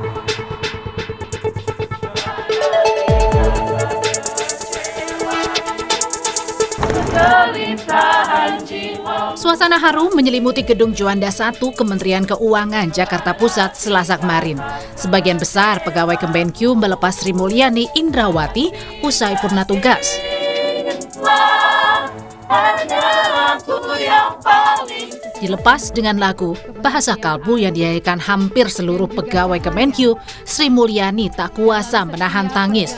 Suasana haru menyelimuti Gedung Juanda 1 Kementerian Keuangan Jakarta Pusat Selasa kemarin. Sebagian besar pegawai Kemenkyu melepas Sri Mulyani Indrawati usai purna tugas. Dilepas dengan lagu Bahasa Kalbu yang dinyanyikan hampir seluruh pegawai Kemenkyu, Sri Mulyani tak kuasa menahan tangis.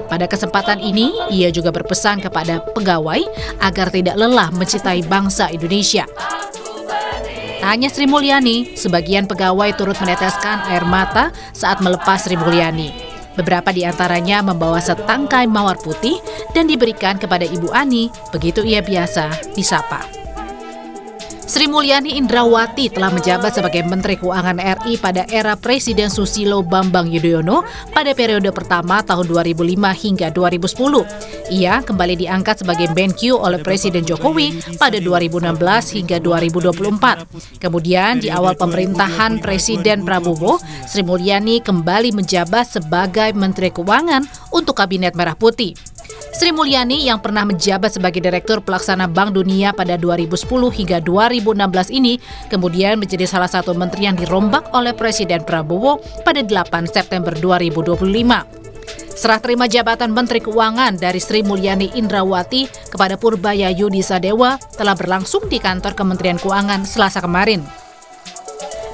Pada kesempatan ini, ia juga berpesan kepada pegawai agar tidak lelah mencintai bangsa Indonesia. Tak hanya Sri Mulyani, sebagian pegawai turut meneteskan air mata saat melepas Sri Mulyani. Beberapa di antaranya membawa setangkai mawar putih dan diberikan kepada Ibu Ani, begitu ia biasa disapa. Sri Mulyani Indrawati telah menjabat sebagai Menteri Keuangan RI pada era Presiden Susilo Bambang Yudhoyono pada periode pertama tahun 2005 hingga 2010. Ia kembali diangkat sebagai Menkyu oleh Presiden Jokowi pada 2016 hingga 2024. Kemudian di awal pemerintahan Presiden Prabowo, Sri Mulyani kembali menjabat sebagai Menteri Keuangan untuk Kabinet Merah Putih. Sri Mulyani yang pernah menjabat sebagai Direktur Pelaksana Bank Dunia pada 2010 hingga 2016 ini kemudian menjadi salah satu menteri yang dirombak oleh Presiden Prabowo pada 8 September 2025. Serah terima jabatan Menteri Keuangan dari Sri Mulyani Indrawati kepada Purbaya Yudi Sadewa telah berlangsung di kantor Kementerian Keuangan Selasa kemarin.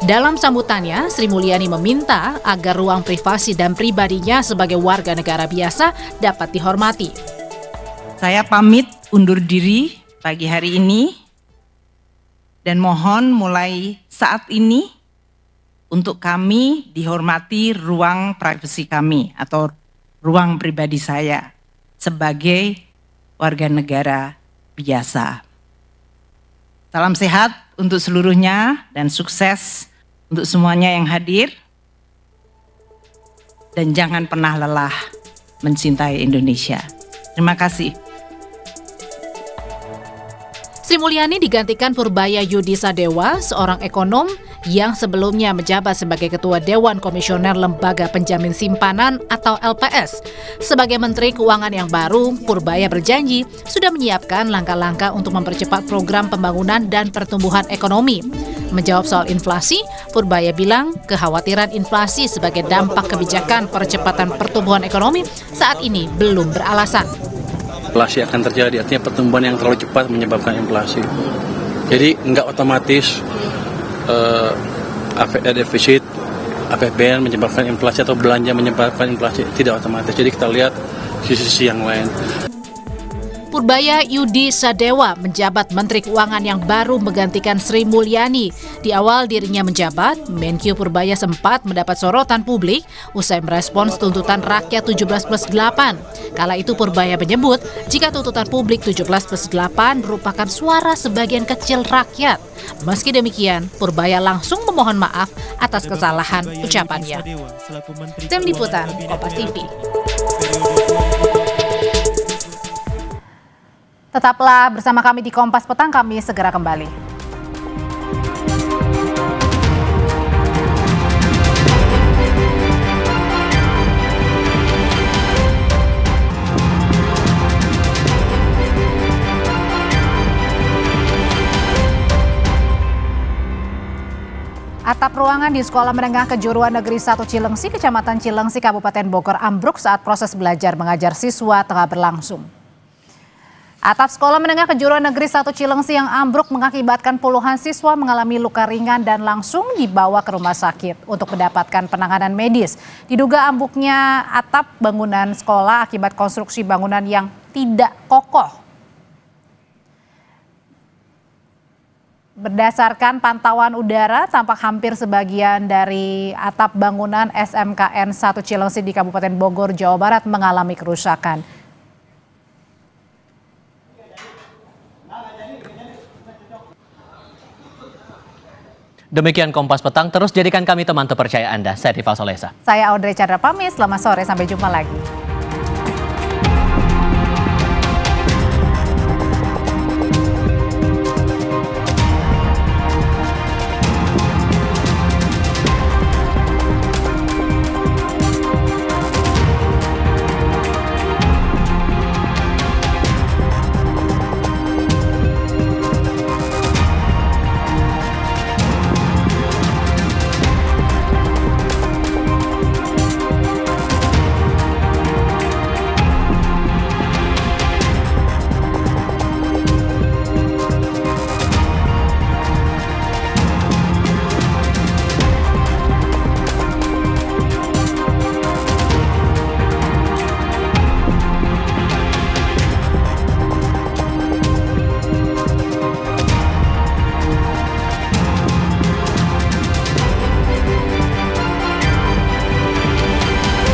Dalam sambutannya, Sri Mulyani meminta agar ruang privasi dan pribadinya sebagai warga negara biasa dapat dihormati. Saya pamit undur diri pagi hari ini dan mohon mulai saat ini untuk kami dihormati ruang privasi kami atau ruang pribadi saya sebagai warga negara biasa. Salam sehat untuk seluruhnya dan sukses untuk semuanya yang hadir. Dan jangan pernah lelah mencintai Indonesia. Terima kasih. Sri Mulyani digantikan Purbaya Yudi Sadewa, seorang ekonom yang sebelumnya menjabat sebagai Ketua Dewan Komisioner Lembaga Penjamin Simpanan atau LPS. Sebagai Menteri Keuangan yang baru, Purbaya berjanji sudah menyiapkan langkah-langkah untuk mempercepat program pembangunan dan pertumbuhan ekonomi. Menjawab soal inflasi, Purbaya bilang kekhawatiran inflasi sebagai dampak kebijakan percepatan pertumbuhan ekonomi saat ini belum beralasan. Inflasi akan terjadi, artinya pertumbuhan yang terlalu cepat menyebabkan inflasi. Jadi nggak otomatis defisit APBN menyebabkan inflasi atau belanja menyebabkan inflasi, tidak otomatis. Jadi kita lihat sisi-sisi yang lain. Purbaya Yudi Sadewa menjabat Menteri Keuangan yang baru menggantikan Sri Mulyani. Di awal dirinya menjabat, Menkyu Purbaya sempat mendapat sorotan publik usai merespons tuntutan rakyat 17+8. Kala itu Purbaya menyebut jika tuntutan publik 17+8 merupakan suara sebagian kecil rakyat. Meski demikian, Purbaya langsung memohon maaf atas kesalahan ucapannya. Tim Liputan, Kompas TV. Tetaplah bersama kami di Kompas Petang, kami segera kembali. Atap ruangan di Sekolah Menengah Kejuruan Negeri 1 Cilengsi, Kecamatan Cilengsi, Kabupaten Bogor ambruk saat proses belajar mengajar siswa tengah berlangsung. Atap Sekolah Menengah Kejuruan Negeri 1 Cilengsi yang ambruk mengakibatkan puluhan siswa mengalami luka ringan dan langsung dibawa ke rumah sakit untuk mendapatkan penanganan medis. Diduga ambruknya atap bangunan sekolah akibat konstruksi bangunan yang tidak kokoh. Berdasarkan pantauan udara, tampak hampir sebagian dari atap bangunan SMKN 1 Cilengsi di Kabupaten Bogor, Jawa Barat mengalami kerusakan. Demikian Kompas Petang, terus jadikan kami teman terpercaya Anda. Saya Rival Solesa. Saya Audrey Chandra pamit, selamat sore, sampai jumpa lagi.